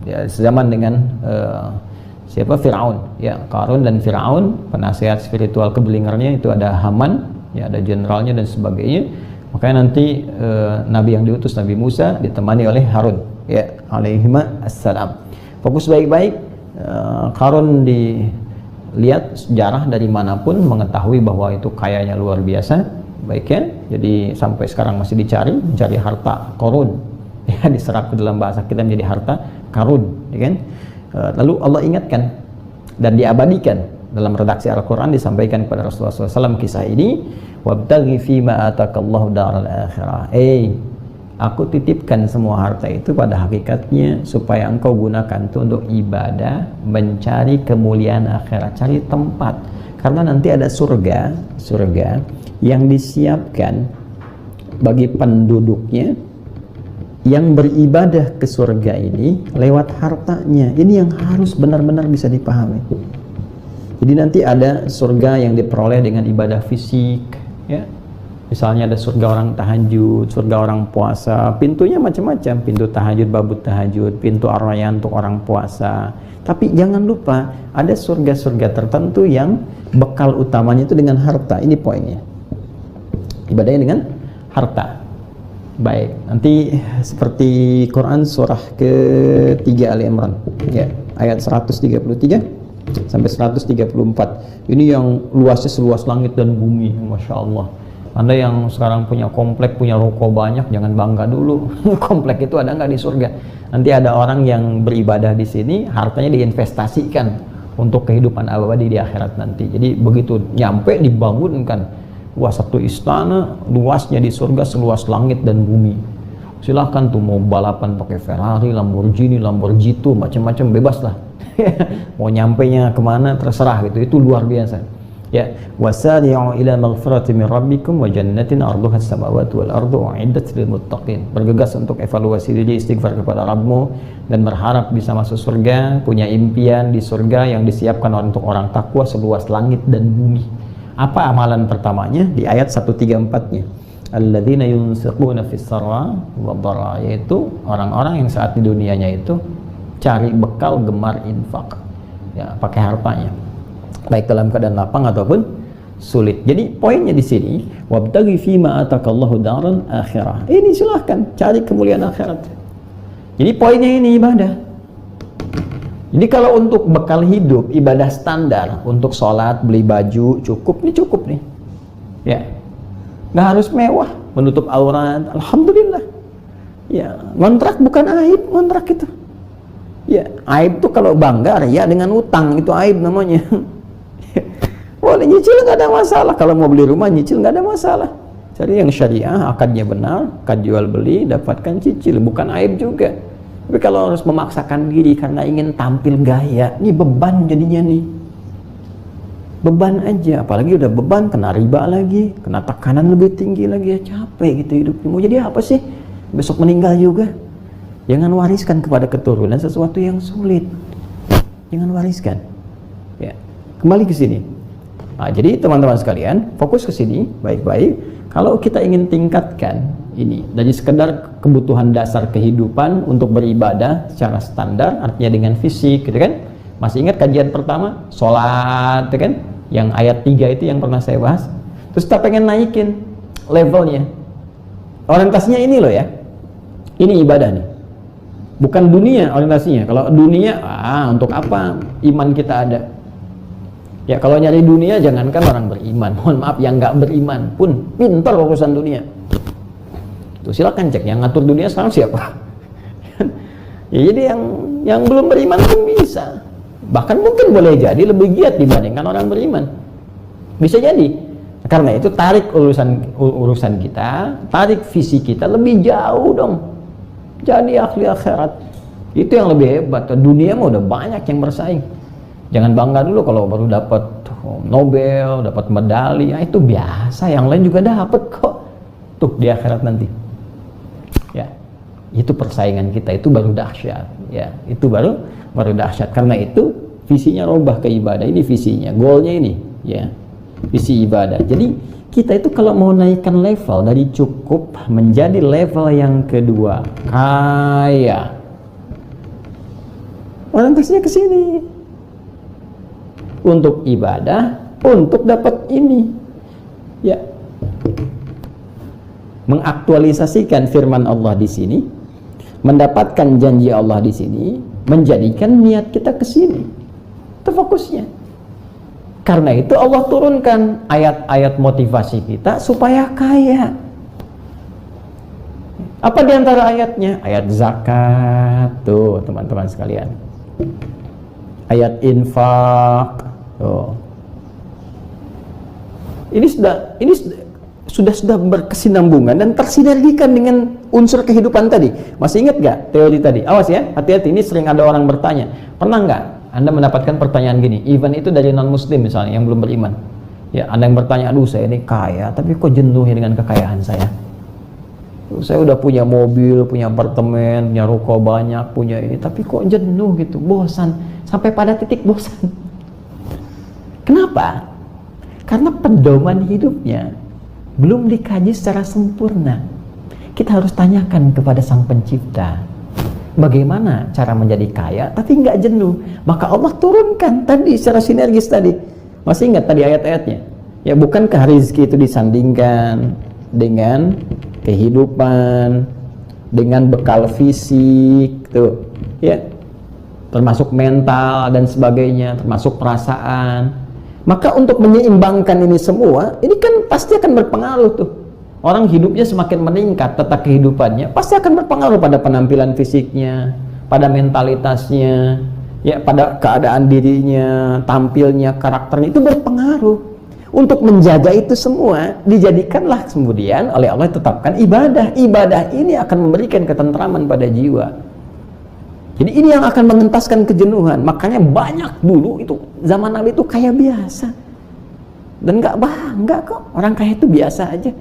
Ya, sezaman dengan siapa? Firaun. Ya, Qarun dan Firaun, penasehat spiritual kebelingernya itu ada Haman, ya ada jenderalnya dan sebagainya. Makanya nanti nabi yang diutus Nabi Musa ditemani oleh Harun, ya alaihima assalam. Fokus baik-baik. Qarun dilihat sejarah dari manapun mengetahui bahwa itu kayanya luar biasa. Baik ya, jadi sampai sekarang masih mencari harta Qarun, ya diserap ke dalam bahasa kita menjadi harta karun, ya kan? Lalu Allah ingatkan dan diabadikan dalam redaksi Al-Quran, disampaikan kepada Rasulullah SAW kisah ini. Wabtaghi fima atakallahu daral akhirah. Aku titipkan semua harta itu pada hakikatnya supaya engkau gunakan itu untuk ibadah, mencari kemuliaan akhirat, cari tempat. Karena nanti ada surga yang disiapkan bagi penduduknya yang beribadah ke surga ini lewat hartanya. Ini yang harus benar-benar bisa dipahami. Jadi nanti ada surga yang diperoleh dengan ibadah fisik, ya. Misalnya ada surga orang tahajud, surga orang puasa, pintunya macam-macam, pintu tahajud, babut tahajud, pintu ar-rayyan untuk orang puasa. Tapi jangan lupa ada surga-surga tertentu yang bekal utamanya itu dengan harta. Ini poinnya. Ibadahnya dengan harta. Baik, nanti seperti Quran surah ke-3 Ali Imran, ya, ayat 133 sampai 134. Ini yang luasnya seluas langit dan bumi, Masya Allah. Anda yang sekarang punya komplek, punya ruko banyak, jangan bangga dulu. Komplek itu ada nggak di surga? Nanti ada orang yang beribadah di sini, hartanya diinvestasikan untuk kehidupan abadi di akhirat nanti. Jadi begitu nyampe dibangunkan, wah satu istana luasnya di surga seluas langit dan bumi. Silahkan tuh mau balapan pakai Ferrari, Lamborghini, Lamborghini, macam-macam, bebas lah. Mau nyampenya kemana terserah gitu, itu luar biasa. Ya, wasari'u ila maghfirati min rabbikum wa jannatin 'arduha as-samawati wal ardu u'iddat lil muttaqin. Bergegas untuk evaluasi diri, istighfar kepada Rabbmu dan berharap bisa masuk surga, punya impian di surga yang disiapkan untuk orang takwa seluas langit dan bumi. Apa amalan pertamanya? Di ayat 134-nya. Alladzina yunfiquna fis sarra wad dharra, yaitu orang-orang yang saat di dunianya itu cari bekal, gemar infak. Ya, pakai hartanya. Baik dalam keadaan lapang ataupun sulit. Jadi poinnya di sini, wabtaghi fima atakallahu daral akhirah. Ini silahkan cari kemuliaan akhirat. Jadi poinnya ini ibadah. Jadi kalau untuk bekal hidup, ibadah standar untuk sholat, beli baju, cukup nih. Ya, nggak harus mewah, menutup aurat, alhamdulillah. Ya, ngontrak bukan aib, ngontrak itu. Ya, aib tuh kalau bangga ya dengan utang, itu aib namanya. Boleh nyicil nggak ada masalah, kalau mau beli rumah nyicil nggak ada masalah. Jadi yang syariah akadnya benar, akad jual beli dapatkan cicil, bukan aib juga. Tapi kalau harus memaksakan diri karena ingin tampil gaya, ini beban jadinya nih. Beban aja, apalagi udah beban kena riba lagi, kena tekanan lebih tinggi lagi, ya capek gitu hidupnya. Mau jadi apa sih? Besok meninggal juga. Jangan wariskan kepada keturunan sesuatu yang sulit. Jangan wariskan. Ya, kembali ke sini. Nah, jadi teman-teman sekalian, fokus ke sini baik-baik. Kalau kita ingin tingkatkan ini dari sekedar kebutuhan dasar kehidupan untuk beribadah secara standar, artinya dengan fisik, gitu kan? Masih ingat kajian pertama, sholat, gitu kan? Yang ayat 3 itu yang pernah saya bahas. Terus kita pengen naikin levelnya. Orientasinya ini loh ya. Ini ibadah nih. Bukan dunia orientasinya. Kalau dunia, untuk apa iman kita ada? Ya kalau nyari dunia jangankan orang beriman, mohon maaf yang nggak beriman pun pintar urusan dunia. Tuh silakan cek yang ngatur dunia sekarang siapa? Ya, jadi yang belum beriman pun bisa. Bahkan mungkin boleh jadi lebih giat dibandingkan orang beriman. Bisa jadi. Karena itu tarik urusan kita, tarik visi kita lebih jauh dong. Jadi ahli akhirat. Itu yang lebih hebat. Dunia mah udah banyak yang bersaing. Jangan bangga dulu kalau baru dapat Nobel, dapat medali, ya itu biasa, yang lain juga dapat kok. Tuh di akhirat nanti. Ya. Itu persaingan kita, itu baru dahsyat. Ya, itu baru dahsyat. Karena itu visinya robah ke ibadah, ini visinya, goalnya ini, ya. Visi ibadah. Jadi kita itu kalau mau naikkan level dari cukup menjadi level yang kedua, kaya. Orientasinya ke sini. Untuk ibadah, untuk dapat ini, ya, mengaktualisasikan firman Allah di sini, mendapatkan janji Allah di sini, menjadikan niat kita ke sini. Itu fokusnya. Karena itu Allah turunkan ayat-ayat motivasi kita supaya kaya. Apa di antara ayatnya? Ayat zakat, tuh teman-teman sekalian. Ayat infak. Oh. Ini sudah berkesinambungan dan tersinergikan dengan unsur kehidupan tadi. Masih ingat gak teori tadi? Awas ya, hati-hati, ini sering ada orang bertanya. Pernah nggak Anda mendapatkan pertanyaan gini, even itu dari non-muslim misalnya yang belum beriman. Ya, Anda yang bertanya, aduh saya ini kaya, tapi kok jenuh ya dengan kekayaan saya? Saya udah punya mobil, punya apartemen, punya ruko banyak, punya ini, tapi kok jenuh gitu, bosan, sampai pada titik bosan. Kenapa? Karena pedoman hidupnya belum dikaji secara sempurna. Kita harus tanyakan kepada Sang Pencipta, bagaimana cara menjadi kaya tapi nggak jenuh. Maka Allah turunkan tadi secara sinergis tadi. Masih ingat tadi ayat-ayatnya? Ya, bukankah rezeki itu disandingkan dengan kehidupan, dengan bekal fisik, tuh, ya, termasuk mental dan sebagainya, termasuk perasaan. Maka untuk menyeimbangkan ini semua, ini kan pasti akan berpengaruh tuh. Orang hidupnya semakin meningkat, tata kehidupannya pasti akan berpengaruh pada penampilan fisiknya, pada mentalitasnya, ya, pada keadaan dirinya, tampilnya, karakternya, itu berpengaruh. Untuk menjaga itu semua, dijadikanlah kemudian oleh Allah tetapkan ibadah. Ibadah ini akan memberikan ketentraman pada jiwa. Jadi ini yang akan mengentaskan kejenuhan. Makanya banyak dulu itu zaman Nabi itu kaya biasa dan nggak bangga kok, orang kaya itu biasa aja.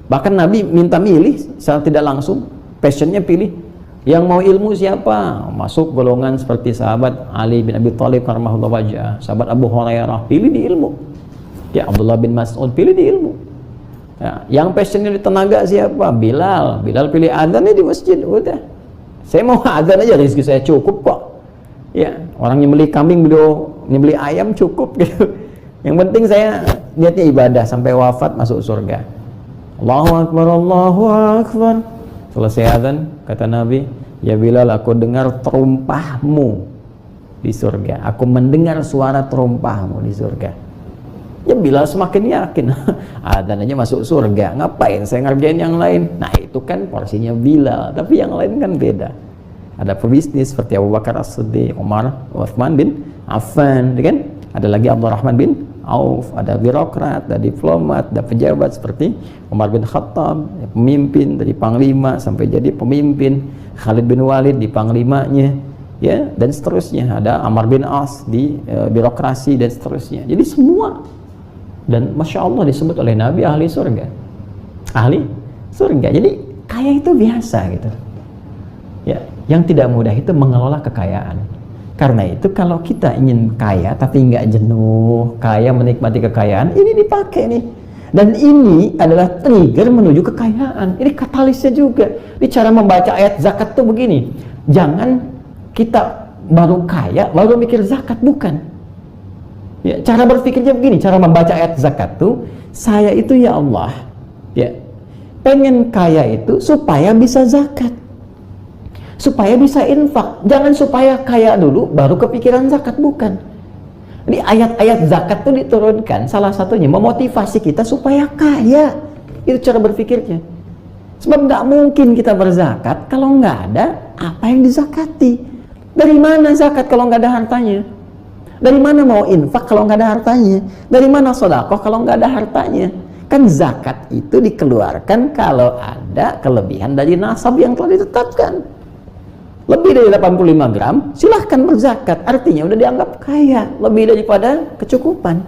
Bahkan Nabi minta milih secara tidak langsung, passionnya pilih yang mau ilmu siapa, masuk golongan seperti sahabat Ali bin Abi Thalib karramahullah wajhah, sahabat Abu Hurairah, pilih di ilmu. Ya, Abdullah bin Mas'ud pilih di ilmu. Ya, yang passionnya di tenaga siapa? Bilal pilih adzannya di masjid. Udah, saya mau adzan aja, rezeki saya cukup kok. Ya, orang nyembelih kambing, beliau nyembelih ayam cukup gitu. Yang penting saya niatnya ibadah sampai wafat masuk surga. Allahu Akbar, Allahu Akbar. Selesai adzan, kata Nabi, ya Bilal, aku dengar terumpahmu di surga. Aku mendengar suara terumpahmu di surga. Ya Bilal semakin yakin, adzan aja masuk surga, ngapain saya ngerjain yang lain? Nah itu kan porsinya Bilal, tapi yang lain kan beda. Ada pebisnis seperti Abu Bakar As-Siddiq, Umar, Uthman bin Affan, kan? Ada lagi Abdurrahman bin Auf, ada birokrat, ada diplomat, ada pejabat seperti Umar bin Khattab, pemimpin dari panglima sampai jadi pemimpin, Khalid bin Walid di panglimanya, ya, dan seterusnya. Ada Amr bin As di birokrasi dan seterusnya. Jadi semua, dan Masya Allah disebut oleh Nabi ahli surga, ahli surga. Jadi kaya itu biasa gitu ya. Yang tidak mudah itu mengelola kekayaan. Karena itu kalau kita ingin kaya tapi nggak jenuh, kaya menikmati kekayaan, ini dipakai nih. Dan ini adalah trigger menuju kekayaan. Ini katalisnya juga. Ini cara membaca ayat zakat tuh begini. Jangan kita baru kaya baru mikir zakat, bukan. Ya, cara berpikirnya begini, cara membaca ayat zakat tuh, saya itu ya Allah, ya, pengen kaya itu supaya bisa zakat, supaya bisa infak. Jangan supaya kaya dulu baru kepikiran zakat, bukan. Jadi ayat-ayat zakat tuh diturunkan salah satunya memotivasi kita supaya kaya. Itu cara berpikirnya. Sebab nggak mungkin kita berzakat kalau nggak ada apa yang dizakati. Dari mana zakat kalau nggak ada hartanya? Dari mana mau infak kalau nggak ada hartanya? Dari mana sedekah kalau nggak ada hartanya? Kan zakat itu dikeluarkan kalau ada kelebihan dari nasab yang telah ditetapkan. Lebih dari 85 gram, silahkan berzakat. Artinya udah dianggap kaya, lebih daripada kecukupan.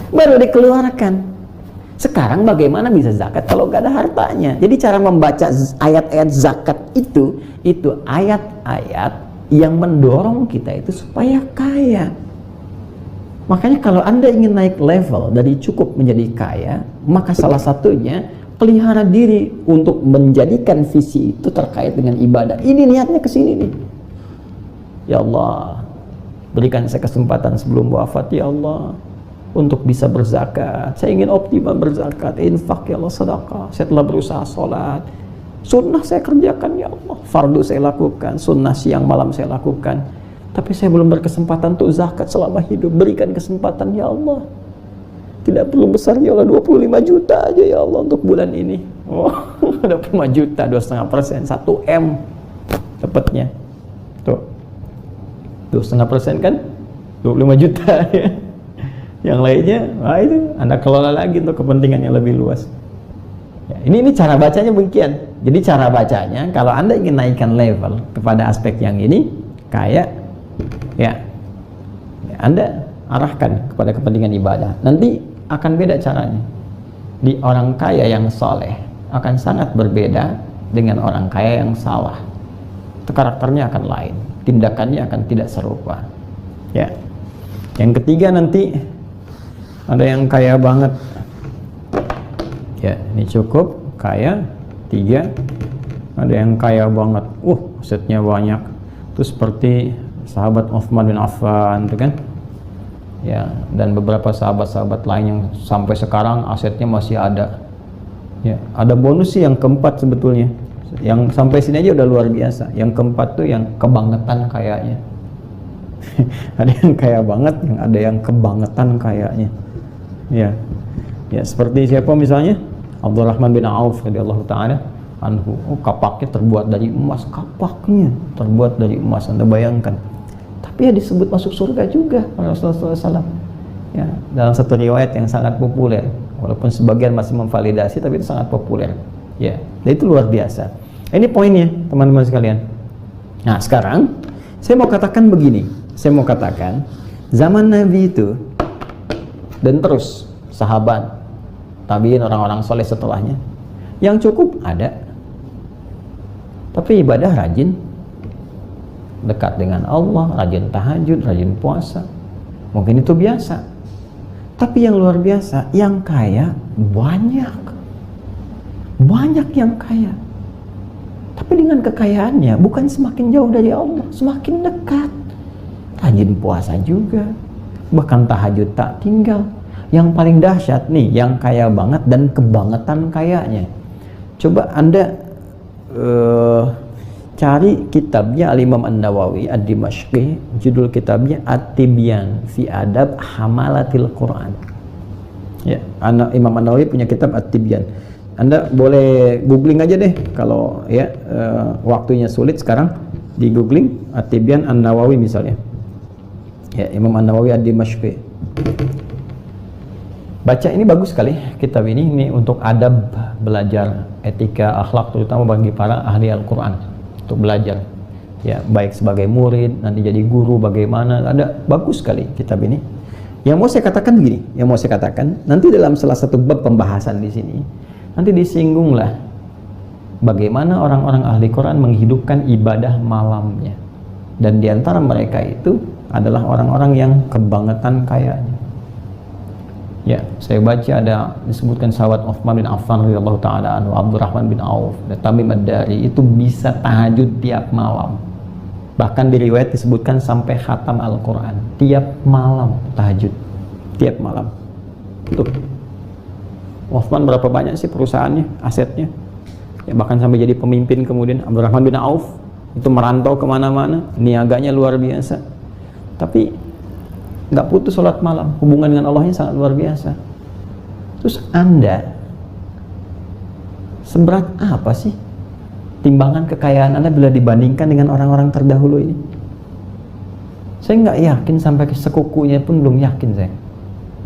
Baru dikeluarkan. Sekarang bagaimana bisa zakat kalau nggak ada hartanya? Jadi cara membaca ayat-ayat zakat itu ayat-ayat yang mendorong kita itu supaya kaya. Makanya kalau Anda ingin naik level dari cukup menjadi kaya, maka salah satunya pelihara diri untuk menjadikan visi itu terkait dengan ibadah. Ini niatnya ke sini nih. Ya Allah, berikan saya kesempatan sebelum wafat ya Allah untuk bisa berzakat. Saya ingin optimal berzakat, infak ya Allah, sedekah. Saya telah berusaha sholat. Sunnah saya kerjakan ya Allah. Fardu saya lakukan, sunnah siang malam saya lakukan. Tapi saya belum berkesempatan untuk zakat selama hidup. Berikan kesempatan ya Allah. Tidak perlu besar ya Allah, 25 juta aja ya Allah untuk bulan ini. Oh, 25 juta, 2,5%, 1 M dapatnya. Tuh 2,5% kan 25 juta ya. Yang lainnya, wah itu Anda kelola lagi untuk kepentingan yang lebih luas ya. Ini cara bacanya begini. Jadi cara bacanya, kalau Anda ingin naikkan level kepada aspek yang ini, kayak ya, Anda arahkan kepada kepentingan ibadah. Nanti akan beda caranya. Di orang kaya yang soleh akan sangat berbeda dengan orang kaya yang salah. Karakternya akan lain, tindakannya akan tidak serupa ya. Yang ketiga nanti ada yang kaya banget ya, ini cukup kaya. 3, ada yang kaya banget, asetnya banyak. Itu seperti sahabat Uthman bin Affan itu kan ya, dan beberapa sahabat-sahabat lain yang sampai sekarang asetnya masih ada ya. Ada bonus sih yang keempat sebetulnya, yang sampai sini aja udah luar biasa. Yang keempat tuh yang kebangetan kayaknya. Ada yang kaya banget, yang ada yang kebangetan kayaknya ya. Ya seperti siapa misalnya Abdurrahman bin Auf radhiyallahu ta'ala anhu. Kapaknya terbuat dari emas, kapaknya terbuat dari emas. Anda bayangkan. Tapi ya disebut masuk surga juga oleh Rasulullah SAW ya, dalam satu riwayat yang sangat populer, walaupun sebagian masih memvalidasi, tapi itu sangat populer ya. Dan itu luar biasa. Ini poinnya teman-teman sekalian. Nah sekarang saya mau katakan begini, saya mau katakan zaman Nabi itu dan terus sahabat, tabiin, orang-orang soleh setelahnya, yang cukup ada, tapi ibadah rajin, dekat dengan Allah, rajin tahajud, rajin puasa. Mungkin itu biasa. Tapi yang luar biasa, yang kaya banyak. Banyak yang kaya. Tapi dengan kekayaannya bukan semakin jauh dari Allah, semakin dekat. Rajin puasa juga, bahkan tahajud tak tinggal. Yang paling dahsyat nih, yang kaya banget dan kebangetan kayanya. Coba Anda cari kitabnya Al-Imam An-Nawawi Ad-Dimashqi, judul kitabnya At-Tibyan fi Adab Hamalatil Quran. Ya, Imam An-Nawawi punya kitab At-Tibyan. Anda boleh googling aja deh kalau ya waktunya sulit sekarang, di googling At-Tibyan An-Nawawi misalnya. Ya, Imam An-Nawawi Ad-Dimashqi. Baca, ini bagus sekali kitab ini untuk adab belajar etika akhlak, terutama bagi para ahli Al-Quran untuk belajar. Ya, baik sebagai murid, nanti jadi guru bagaimana, ada bagus sekali kitab ini. Yang mau saya katakan begini, nanti dalam salah satu bab pembahasan di sini, nanti disinggunglah bagaimana orang-orang ahli Quran menghidupkan ibadah malamnya. Dan diantara mereka itu adalah orang-orang yang kebangetan kayanya. Ya, saya baca ada disebutkan sahabat Utsman bin Affan radhiyallahu taala anhu, Abdurrahman bin Auf, dan Tamim Ad-Dari itu bisa tahajud tiap malam. Bahkan di riwayat disebutkan sampai khatam Al-Quran tiap malam, tahajud tiap malam. Tuh, Utsman berapa banyak sih perusahaannya, asetnya? Ya, bahkan sampai jadi pemimpin. Kemudian Abdurrahman bin Auf itu merantau kemana-mana, niaganya luar biasa. Tapi nggak putus sholat malam, hubungan dengan Allahnya sangat luar biasa. Terus Anda seberat apa sih timbangan kekayaan Anda bila dibandingkan dengan orang-orang terdahulu ini? Saya nggak yakin, sampai ke sekukunya pun belum yakin saya.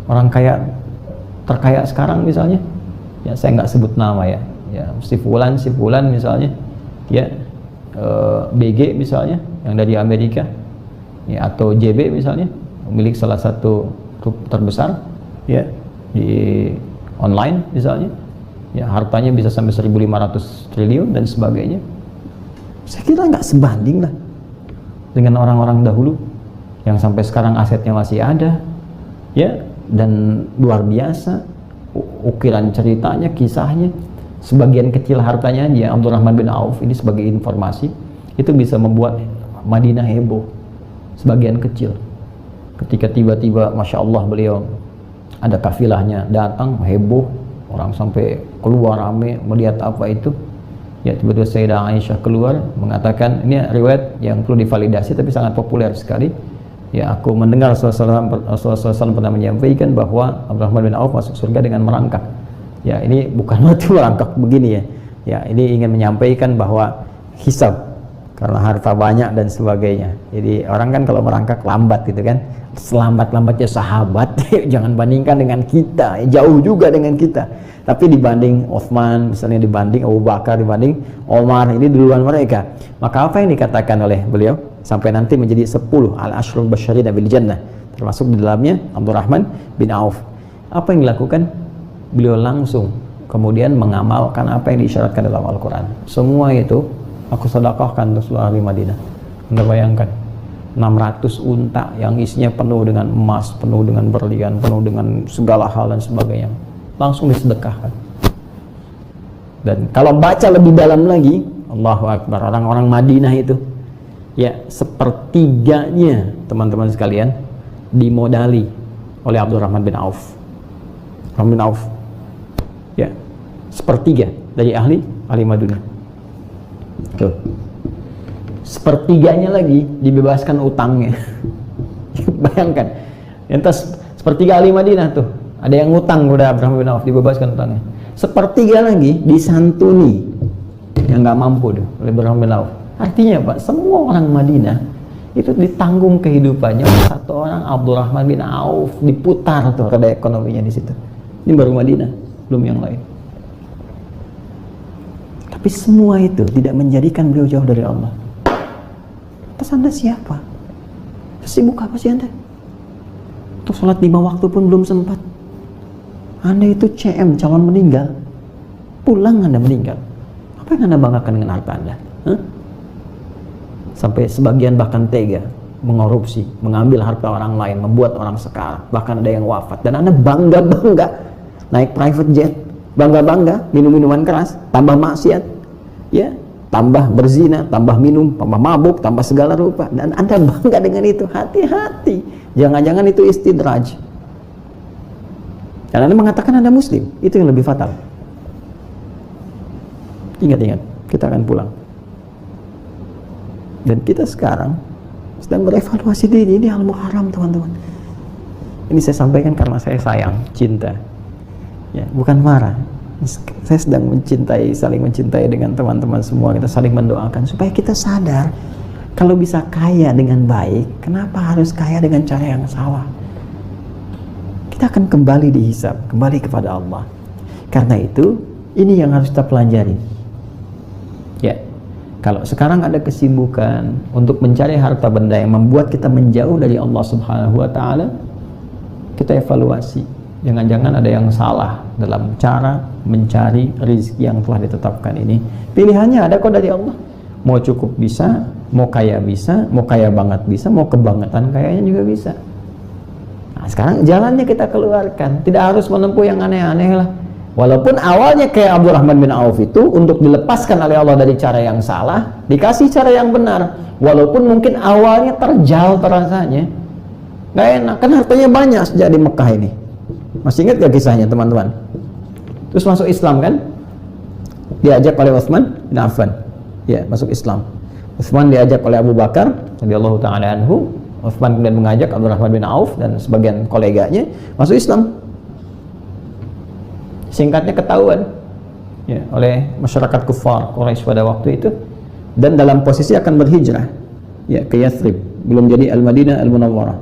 Orang kaya terkaya sekarang misalnya, ya saya nggak sebut nama ya, si fulan misalnya, ya BG misalnya yang dari Amerika, ya, atau JB misalnya, milik salah satu grup terbesar ya di online misalnya, ya hartanya bisa sampai 1.500 triliun dan sebagainya. Saya kira nggak sebanding lah dengan orang-orang dahulu yang sampai sekarang asetnya masih ada, ya, dan luar biasa ukiran ceritanya, kisahnya. Sebagian kecil hartanya aja Abdurrahman bin Auf ini, sebagai informasi, itu bisa membuat Madinah heboh. Sebagian kecil, ketika tiba-tiba Masya Allah beliau ada kafilahnya datang, heboh, orang sampai keluar rame melihat apa itu. Ya, tiba-tiba Sayyidah Aisyah keluar mengatakan, ini riwayat yang perlu divalidasi tapi sangat populer sekali. Ya, aku mendengar Rasulullah SAW pernah menyampaikan bahwa Abdurrahman bin Auf masuk surga dengan merangkak. Ya, ini bukan waktu merangkak begini ya. Ya, ini ingin menyampaikan bahwa hisab karena harta banyak dan sebagainya. Jadi orang kan kalau merangkak lambat gitu kan, selambat-lambatnya sahabat. Jangan bandingkan dengan kita, jauh juga dengan kita. Tapi dibanding Utsman misalnya, dibanding Abu Bakar, dibanding Omar, ini duluan mereka. Maka apa yang dikatakan oleh beliau sampai nanti menjadi 10 al-ashrul basyarina bil jannah, termasuk di dalamnya Abdurrahman bin Auf. Apa yang dilakukan? Beliau langsung kemudian mengamalkan apa yang diisyaratkan dalam Al-Quran. Semua itu aku sedekahkan untuk seluruh ahli Madinah. Anda bayangkan 600 unta yang isinya penuh dengan emas, penuh dengan berlian, penuh dengan segala hal dan sebagainya, langsung disedekahkan. Dan kalau baca lebih dalam lagi, Allahu Akbar, orang-orang Madinah itu ya sepertiganya teman-teman sekalian dimodali oleh Abdurrahman bin Auf. Abdurrahman bin Auf ya sepertiga dari ahli Madinah. Tuh. Sepertiganya lagi dibebaskan utangnya. Bayangkan, entas sepertiga ahli Madinah tuh ada yang ngutang kepada Abdurrahman bin Auf, dibebaskan utangnya. Sepertiga lagi disantuni yang nggak mampu tuh oleh Abdurrahman bin Auf. Artinya Pak, semua orang Madinah itu ditanggung kehidupannya satu orang Abdurrahman bin Auf, diputar tuh roda ekonominya di situ. Ini baru Madinah, belum yang lain. Tapi semua itu tidak menjadikan beliau jauh dari Allah. Terus Anda siapa? Sibuk apa sih Anda? Untuk sholat 5 waktu pun belum sempat. Anda itu CM, calon meninggal. Pulang Anda meninggal. Apa yang Anda banggakan dengan harta Anda? Hah? Sampai sebagian bahkan tega mengorupsi, mengambil harta orang lain, membuat orang sekarat, bahkan ada yang wafat. Dan Anda bangga-bangga naik private jet, bangga-bangga minum minuman keras, tambah maksiat, ya, tambah berzina, tambah minum, tambah mabuk, tambah segala rupa, dan Anda bangga dengan itu. Hati-hati, jangan-jangan itu istidraj. Dan Anda mengatakan Anda muslim, itu yang lebih fatal. Ingat-ingat, kita akan pulang. Dan kita sekarang sedang berevaluasi diri. Ini al-muharram teman-teman. Ini saya sampaikan karena saya sayang, cinta. Ya, bukan marah. Saya sedang mencintai, saling mencintai dengan teman-teman semua, kita saling mendoakan supaya kita sadar kalau bisa kaya dengan baik, kenapa harus kaya dengan cara yang salah? Kita akan kembali dihisab, kembali kepada Allah. Karena itu, ini yang harus kita pelajari. Ya, kalau sekarang ada kesibukan untuk mencari harta benda yang membuat kita menjauh dari Allah Subhanahu wa Ta'ala, kita evaluasi. Jangan-jangan ada yang salah dalam cara mencari rezeki yang telah ditetapkan ini. Pilihannya ada kok dari Allah. Mau cukup bisa, mau kaya bisa, mau kaya banget bisa, mau kebangetan kayaknya juga bisa. Nah, sekarang jalannya kita keluarkan. Tidak harus menempuh yang aneh-aneh lah. Walaupun awalnya kayak Abdurrahman bin Auf itu untuk dilepaskan oleh Allah dari cara yang salah, dikasih cara yang benar. Walaupun mungkin awalnya terjal terasanya, nggak enak. Kan hartanya banyak sejak di Mekah ini. Masih ingat gak kisahnya teman-teman? Terus masuk Islam kan? Diajak oleh Utsman bin Affan. Ya, masuk Islam. Utsman diajak oleh Abu Bakar radhiyallahu ta'ala anhu. Utsman kemudian mengajak Abdurrahman bin Auf dan sebagian koleganya masuk Islam. Singkatnya ketahuan ya, oleh masyarakat kufar Quraisy pada waktu itu, dan dalam posisi akan berhijrah ya ke Yathrib, belum jadi Al-Madinah Al-Munawwarah.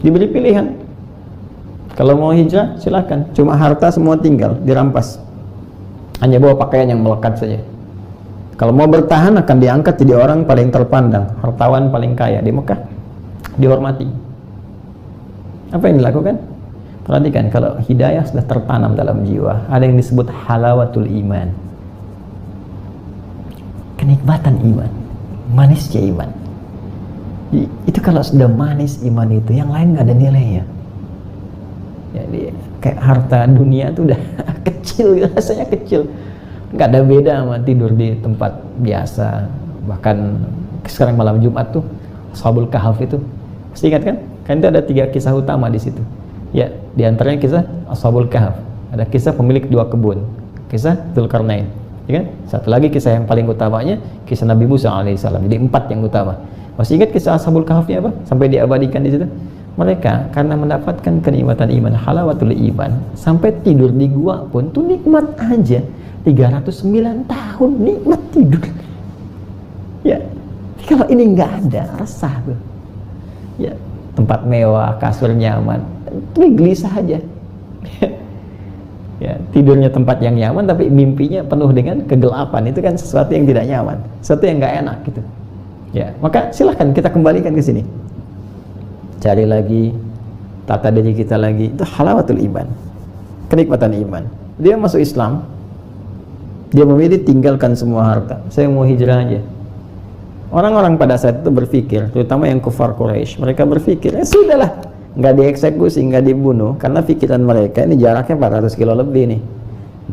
Diberi pilihan, kalau mau hijrah silahkan, cuma harta semua tinggal, dirampas, hanya bawa pakaian yang melekat saja. Kalau mau bertahan akan diangkat jadi orang paling terpandang, hartawan paling kaya di Mekah, dihormati. Apa yang dilakukan? Perhatikan, kalau hidayah sudah tertanam dalam jiwa, ada yang disebut halawatul iman, kenikmatan iman, manisnya iman. Itu kalau sudah manis iman itu, yang lain nggak ada nilainya. Jadi kayak harta dunia itu udah kecil, rasanya kecil, nggak ada beda sama tidur di tempat biasa. Bahkan sekarang malam Jumat tuh Ashabul Kahf itu, pasti ingat kan? Kan itu ada 3 kisah utama di situ. Ya, diantaranya kisah Ashabul Kahf, ada kisah pemilik 2 kebun, kisah Dzulkarnain, ya kan? Satu lagi kisah yang paling utamanya kisah Nabi Musa alaihissalam. Jadi 4 yang utama. Masih ingat kisah Ashabul Kahfnya apa? Sampai diabadikan di situ. Mereka karena mendapatkan kenikmatan iman, halawatul iman, sampai tidur di gua pun tuh nikmat aja. 309 tahun nikmat tidur. Ya, kalau ini nggak ada, resah tuh. Ya, tempat mewah, kasur nyaman, tapi gelisah aja. Ya, tidurnya tempat yang nyaman tapi mimpinya penuh dengan kegelapan. Itu kan sesuatu yang tidak nyaman, sesuatu yang nggak enak gitu. Ya, maka silahkan kita kembalikan ke sini. Cari lagi, tata diri kita lagi. Itu halawatul iman, kenikmatan iman. Dia masuk Islam, dia memilih tinggalkan semua harta. Saya mau hijrah aja. Orang-orang pada saat itu berpikir, terutama yang kufar Quraisy, mereka berpikir, sudahlah, nggak dieksekusi, nggak dibunuh, karena pikiran mereka ini jaraknya 400 kilo lebih nih.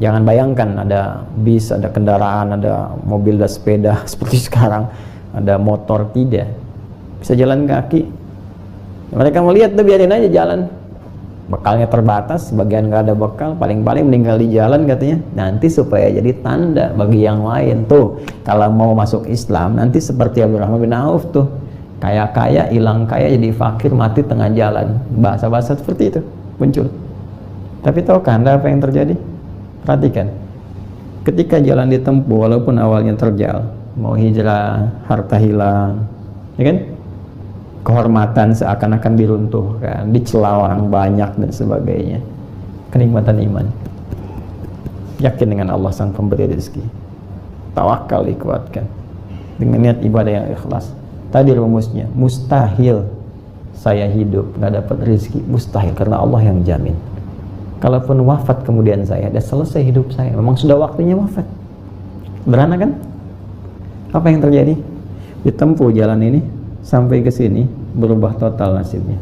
Jangan bayangkan ada bis, ada kendaraan, ada mobil, ada sepeda seperti sekarang, ada motor, tidak. Bisa jalan kaki. Mereka melihat tuh biarin aja jalan, bekalnya terbatas, sebagian nggak ada bekal, paling-paling meninggal di jalan katanya. Nanti supaya jadi tanda bagi yang lain tuh, kalau mau masuk Islam nanti seperti Abdurrahman bin Auf tuh, kaya-kaya hilang kaya jadi fakir mati tengah jalan. Bahasa-bahasa seperti itu muncul. Tapi tahukah Anda apa yang terjadi? Perhatikan, ketika jalan ditempuh walaupun awalnya terjal, mau hijrah, harta hilang, ya kan? Kehormatan seakan-akan diruntuhkan, dicela orang banyak dan sebagainya. Kenikmatan iman, yakin dengan Allah sang pemberi rezeki, tawakal dikuatkan dengan niat ibadah yang ikhlas. Tadi rumusnya, mustahil saya hidup nggak dapat rezeki, mustahil, karena Allah yang jamin. Kalaupun wafat kemudian saya, dan selesai hidup saya, memang sudah waktunya wafat. Berana kan? Apa yang terjadi? Ditempuh jalan ini sampai ke sini, berubah total nasibnya.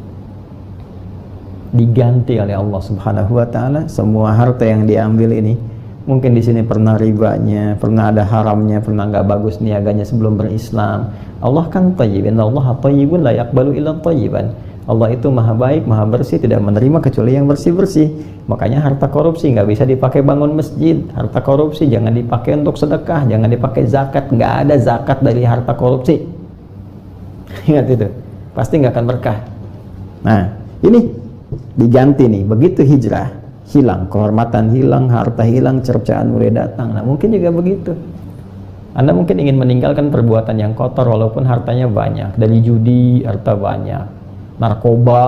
Diganti oleh Allah Subhanahu wa Ta'ala. Semua harta yang diambil ini, mungkin di sini pernah ribanya, pernah ada haramnya, pernah nggak bagus niaganya sebelum berislam. Allah kan thayyib, innallaha thayyibun la yaqbalu illa thayyiban. Allah itu maha baik, maha bersih, tidak menerima kecuali yang bersih-bersih. Makanya harta korupsi nggak bisa dipakai bangun masjid, harta korupsi jangan dipakai untuk sedekah, jangan dipakai zakat. Nggak ada zakat dari harta korupsi. Ingat itu, pasti nggak akan berkah. Nah, ini diganti nih, begitu hijrah hilang, kehormatan hilang, harta hilang, cercaan mulai datang. Nah mungkin juga begitu, Anda mungkin ingin meninggalkan perbuatan yang kotor walaupun hartanya banyak, dari judi harta banyak, narkoba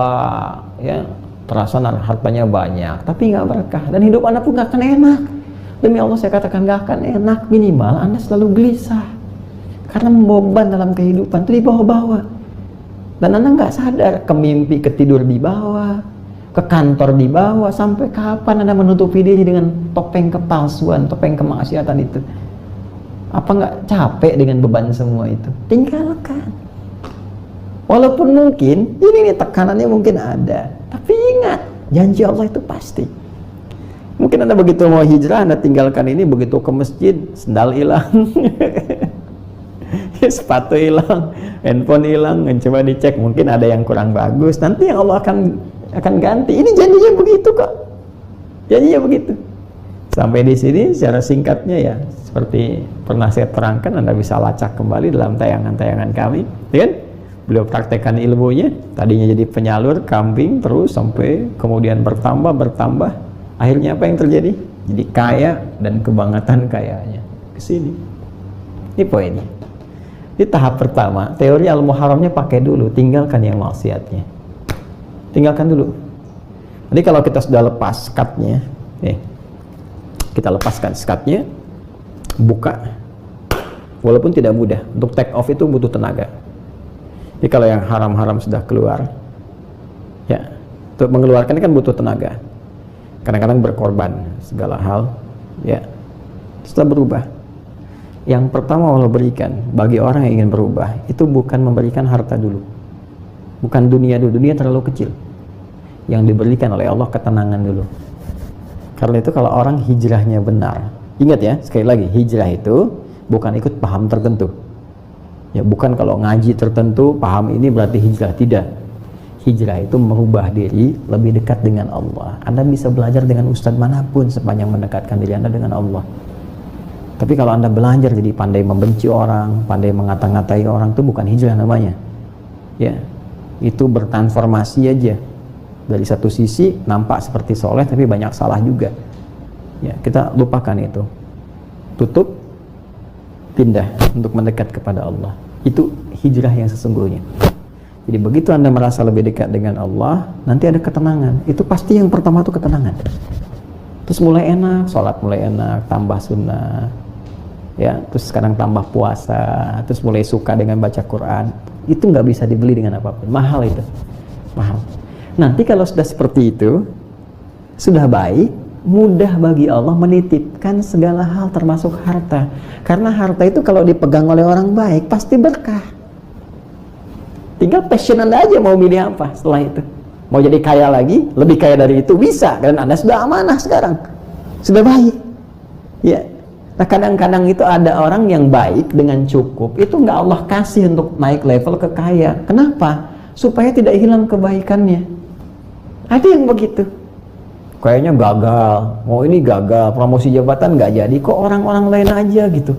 ya terasa hartanya banyak tapi nggak berkah, dan hidup Anda pun nggak akan enak. Demi Allah saya katakan nggak akan enak. Minimal Anda selalu gelisah karena membawa beban dalam kehidupan itu dibawa-bawa, dan Anda nggak sadar, ke mimpi, ke tidur dibawa, ke kantor dibawa. Sampai kapan Anda menutupi diri dengan topeng kepalsuan, topeng kemaksiatan itu? Apa nggak capek dengan beban semua itu? Tinggalkan. Walaupun mungkin ini tekanannya mungkin ada, tapi ingat janji Allah itu pasti. Mungkin Anda begitu mau hijrah, Anda tinggalkan ini, begitu ke masjid sendal hilang, sepatu hilang, handphone hilang, coba dicek, mungkin ada yang kurang bagus, nanti yang Allah akan ganti. Ini janjinya begitu kok, janjinya begitu. Sampai di sini secara singkatnya ya, seperti pernah saya terangkan, Anda bisa lacak kembali dalam tayangan-tayangan kami, ya kan? Beliau praktekkan ilmunya, tadinya jadi penyalur kambing, terus sampai kemudian bertambah, akhirnya apa yang terjadi? Jadi kaya dan kebangatan kayanya ke sini. Ini poinnya. Di tahap pertama, teori al-muharramnya pakai dulu, tinggalkan yang maksiatnya. Tinggalkan dulu. Jadi kalau kita sudah lepas skatnya, nih, kita lepaskan skatnya, buka. Walaupun tidak mudah, untuk take off itu butuh tenaga. Jadi kalau yang haram-haram sudah keluar, ya, untuk mengeluarkan kan butuh tenaga. Kadang-kadang berkorban segala hal, ya. Setelah berubah, yang pertama Allah berikan bagi orang yang ingin berubah itu bukan memberikan harta dulu, bukan dunia dulu, dunia terlalu kecil. Yang diberikan oleh Allah ketenangan dulu. Karena itu kalau orang hijrahnya benar, ingat ya, sekali lagi, hijrah itu bukan ikut paham tertentu. Ya, bukan kalau ngaji tertentu paham ini berarti hijrah, tidak. Hijrah itu merubah diri lebih dekat dengan Allah. Anda bisa belajar dengan ustadz manapun sepanjang mendekatkan diri Anda dengan Allah. Tapi kalau Anda belajar jadi pandai membenci orang, pandai mengata-ngatai orang, itu bukan hijrah namanya. Ya, itu bertransformasi aja. Dari satu sisi nampak seperti soleh tapi banyak salah juga. Ya, kita lupakan itu. Tutup, pindah untuk mendekat kepada Allah. Itu hijrah yang sesungguhnya. Jadi begitu Anda merasa lebih dekat dengan Allah, nanti ada ketenangan. Itu pasti yang pertama itu ketenangan. Terus mulai enak, sholat mulai enak, tambah sunnah, ya. Terus sekarang tambah puasa, terus mulai suka dengan baca Quran. Itu nggak bisa dibeli dengan apapun, mahal itu, mahal. Nanti kalau sudah seperti itu, sudah baik, mudah bagi Allah menitipkan segala hal termasuk harta. Karena harta itu kalau dipegang oleh orang baik pasti berkah. Tinggal passion Anda aja mau milih apa setelah itu. Mau jadi kaya lagi, lebih kaya dari itu bisa, dan Anda sudah amanah sekarang, sudah baik. Ya. Nah kadang-kadang itu ada orang yang baik dengan cukup, itu nggak Allah kasih untuk naik level ke kaya. Kenapa? Supaya tidak hilang kebaikannya. Ada yang begitu. Kayaknya gagal, mau ini gagal, promosi jabatan nggak jadi, kok orang-orang lain aja gitu.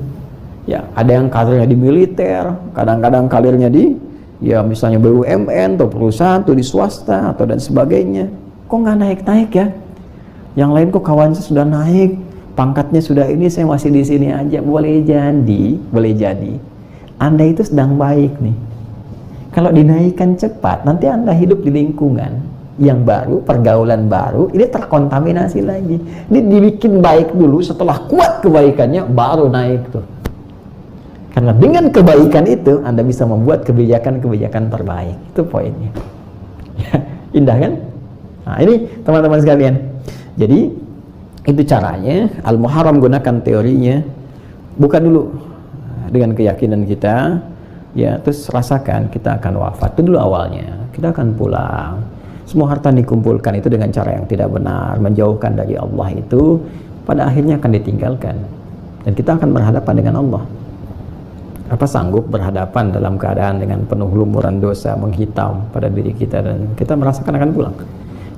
Ya, ada yang karirnya di militer, kadang-kadang karirnya di, ya misalnya BUMN atau perusahaan atau di swasta atau dan sebagainya. Kok nggak naik-naik ya? Yang lain kok kawan saya sudah naik, pangkatnya sudah ini, saya masih di sini aja. Boleh jadi Anda itu sedang baik nih. Kalau dinaikkan cepat, nanti Anda hidup di lingkungan yang baru, pergaulan baru, ini terkontaminasi lagi. Ini dibikin baik dulu, setelah kuat kebaikannya baru naik tuh. Karena dengan kebaikan itu Anda bisa membuat kebijakan-kebijakan terbaik. Itu poinnya. Ya, indah kan? Nah, ini teman-teman sekalian. Jadi itu caranya. Al-Muharram gunakan teorinya. Bukan dulu dengan keyakinan kita, ya, terus rasakan kita akan wafat. Itu dulu awalnya. Kita akan pulang. Semua harta dikumpulkan itu dengan cara yang tidak benar, menjauhkan dari Allah itu, pada akhirnya akan ditinggalkan. Dan kita akan berhadapan dengan Allah. Apa sanggup berhadapan dalam keadaan dengan penuh lumuran dosa menghitam pada diri kita, dan kita merasakan akan pulang.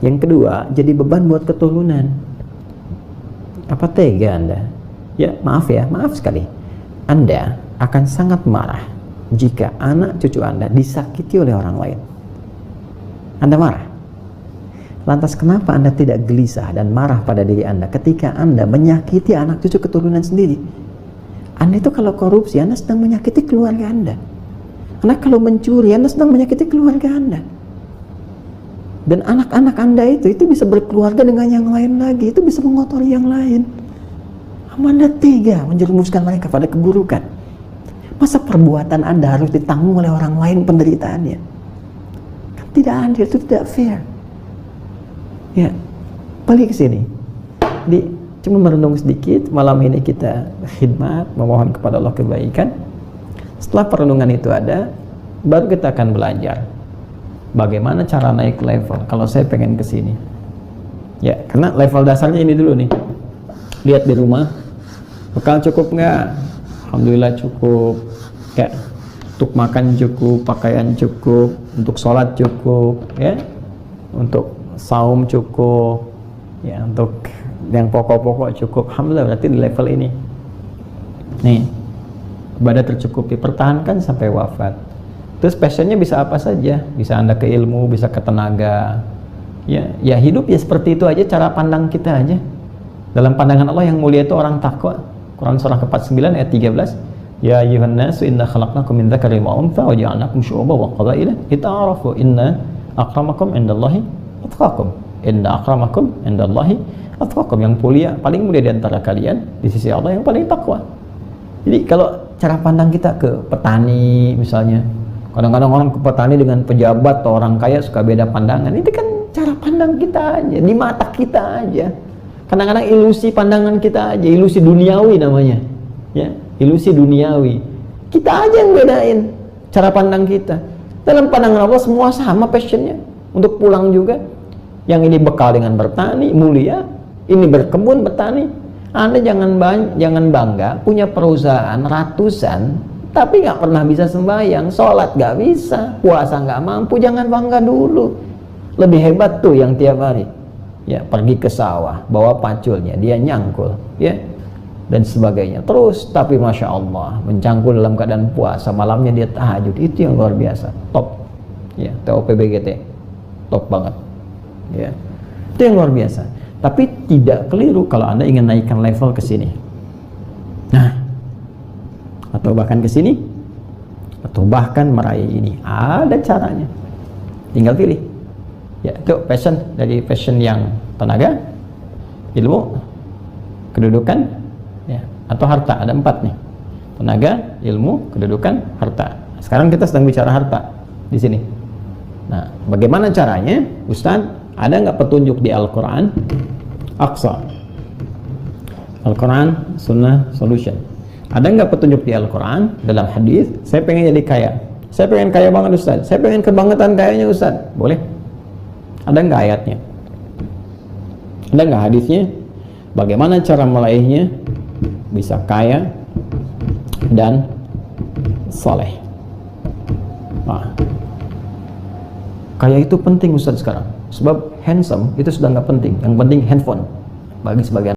Yang kedua, jadi beban buat keturunan. Apa tega Anda? Ya, maaf sekali. Anda akan sangat marah jika anak cucu Anda disakiti oleh orang lain. Anda marah. Lantas kenapa Anda tidak gelisah dan marah pada diri Anda ketika Anda menyakiti anak cucu keturunan sendiri? Anda itu kalau korupsi, Anda sedang menyakiti keluarga Anda. Anda kalau mencuri, Anda sedang menyakiti keluarga Anda. Dan anak-anak Anda itu bisa berkeluarga dengan yang lain lagi, itu bisa mengotori yang lain. Anda tega menjerumuskan mereka pada keburukan. Masa perbuatan Anda harus ditanggung oleh orang lain penderitaannya? Kan tidak adil, itu tidak fair. Ya, balik ke sini. Jadi cuma merenung sedikit. Malam ini kita khidmat, memohon kepada Allah kebaikan. Setelah perenungan itu ada, baru kita akan belajar bagaimana cara naik level. Kalau saya pengen ke sini, ya, karena level dasarnya ini dulu nih. Lihat di rumah, bekal cukup nggak? Alhamdulillah cukup. Ya, untuk makan cukup, pakaian cukup, untuk sholat cukup, ya, untuk saum cukup, ya, untuk yang pokok-pokok cukup. Alhamdulillah, berarti di level ini nih ibadah tercukupi, pertahankan sampai wafat. Terus passionnya bisa apa saja, bisa Anda ke ilmu, bisa ke tenaga, ya hidup ya seperti itu aja, cara pandang kita aja. Dalam pandangan Allah yang mulia itu orang takwa. Quran surah ke-49 ayat 13, ya ayyuhan nasu inna khalaqnakum min dzakarin wa untha wa ja'alnakum syu'uban wa qabaila lita'arafu inna akramakum indallahi atqakum. Inna akramakum indallahi atqakum. Yang mulia, paling mulia di antara kalian di sisi Allah yang paling takwa. Jadi kalau cara pandang kita ke petani misalnya, kadang-kadang orang ke petani dengan pejabat atau orang kaya suka beda pandangan. Itu kan cara pandang kita aja, di mata kita aja. Kadang-kadang ilusi pandangan kita aja, ilusi duniawi namanya, ya, ilusi duniawi. Kita aja yang bedain cara pandang kita. Dalam pandangan Allah semua sama passionnya. Untuk pulang juga, yang ini bekal dengan bertani, mulia, ini berkebun bertani. Anda jangan bangga punya perusahaan ratusan tapi nggak pernah bisa sembahyang, sholat nggak bisa, puasa nggak mampu. Jangan bangga dulu. Lebih hebat tuh yang tiap hari, ya, pergi ke sawah bawa paculnya, dia nyangkul, ya, dan sebagainya terus. Tapi masya Allah, mencangkul dalam keadaan puasa, malamnya dia tahajud. Itu yang luar biasa, top, ya, TOPBGT, top banget, ya, itu yang luar biasa. Tapi tidak keliru kalau Anda ingin naikkan level ke sini, nah, atau bahkan ke sini, atau bahkan meraih ini. Ada caranya, tinggal pilih. Ya, itu passion. Dari passion yang tenaga, ilmu, kedudukan, ya, atau harta. Ada 4 nih: tenaga, ilmu, kedudukan, harta. Sekarang kita sedang bicara harta di sini. Nah, bagaimana caranya, Ustadz? Ada nggak petunjuk di Al-Quran? Aqsa, Al-Quran Sunnah Solution. Ada nggak petunjuk di Al-Quran, dalam hadis? Saya pengen jadi kaya, saya pengen kaya banget Ustaz, saya pengen kebangetan kayanya Ustaz. Boleh? Ada nggak ayatnya? Ada nggak hadisnya? Bagaimana cara meraihnya bisa kaya dan soleh? Nah, kaya itu penting Ustaz sekarang, sebab handsome itu sudah nggak penting. Yang penting handphone bagi sebagian.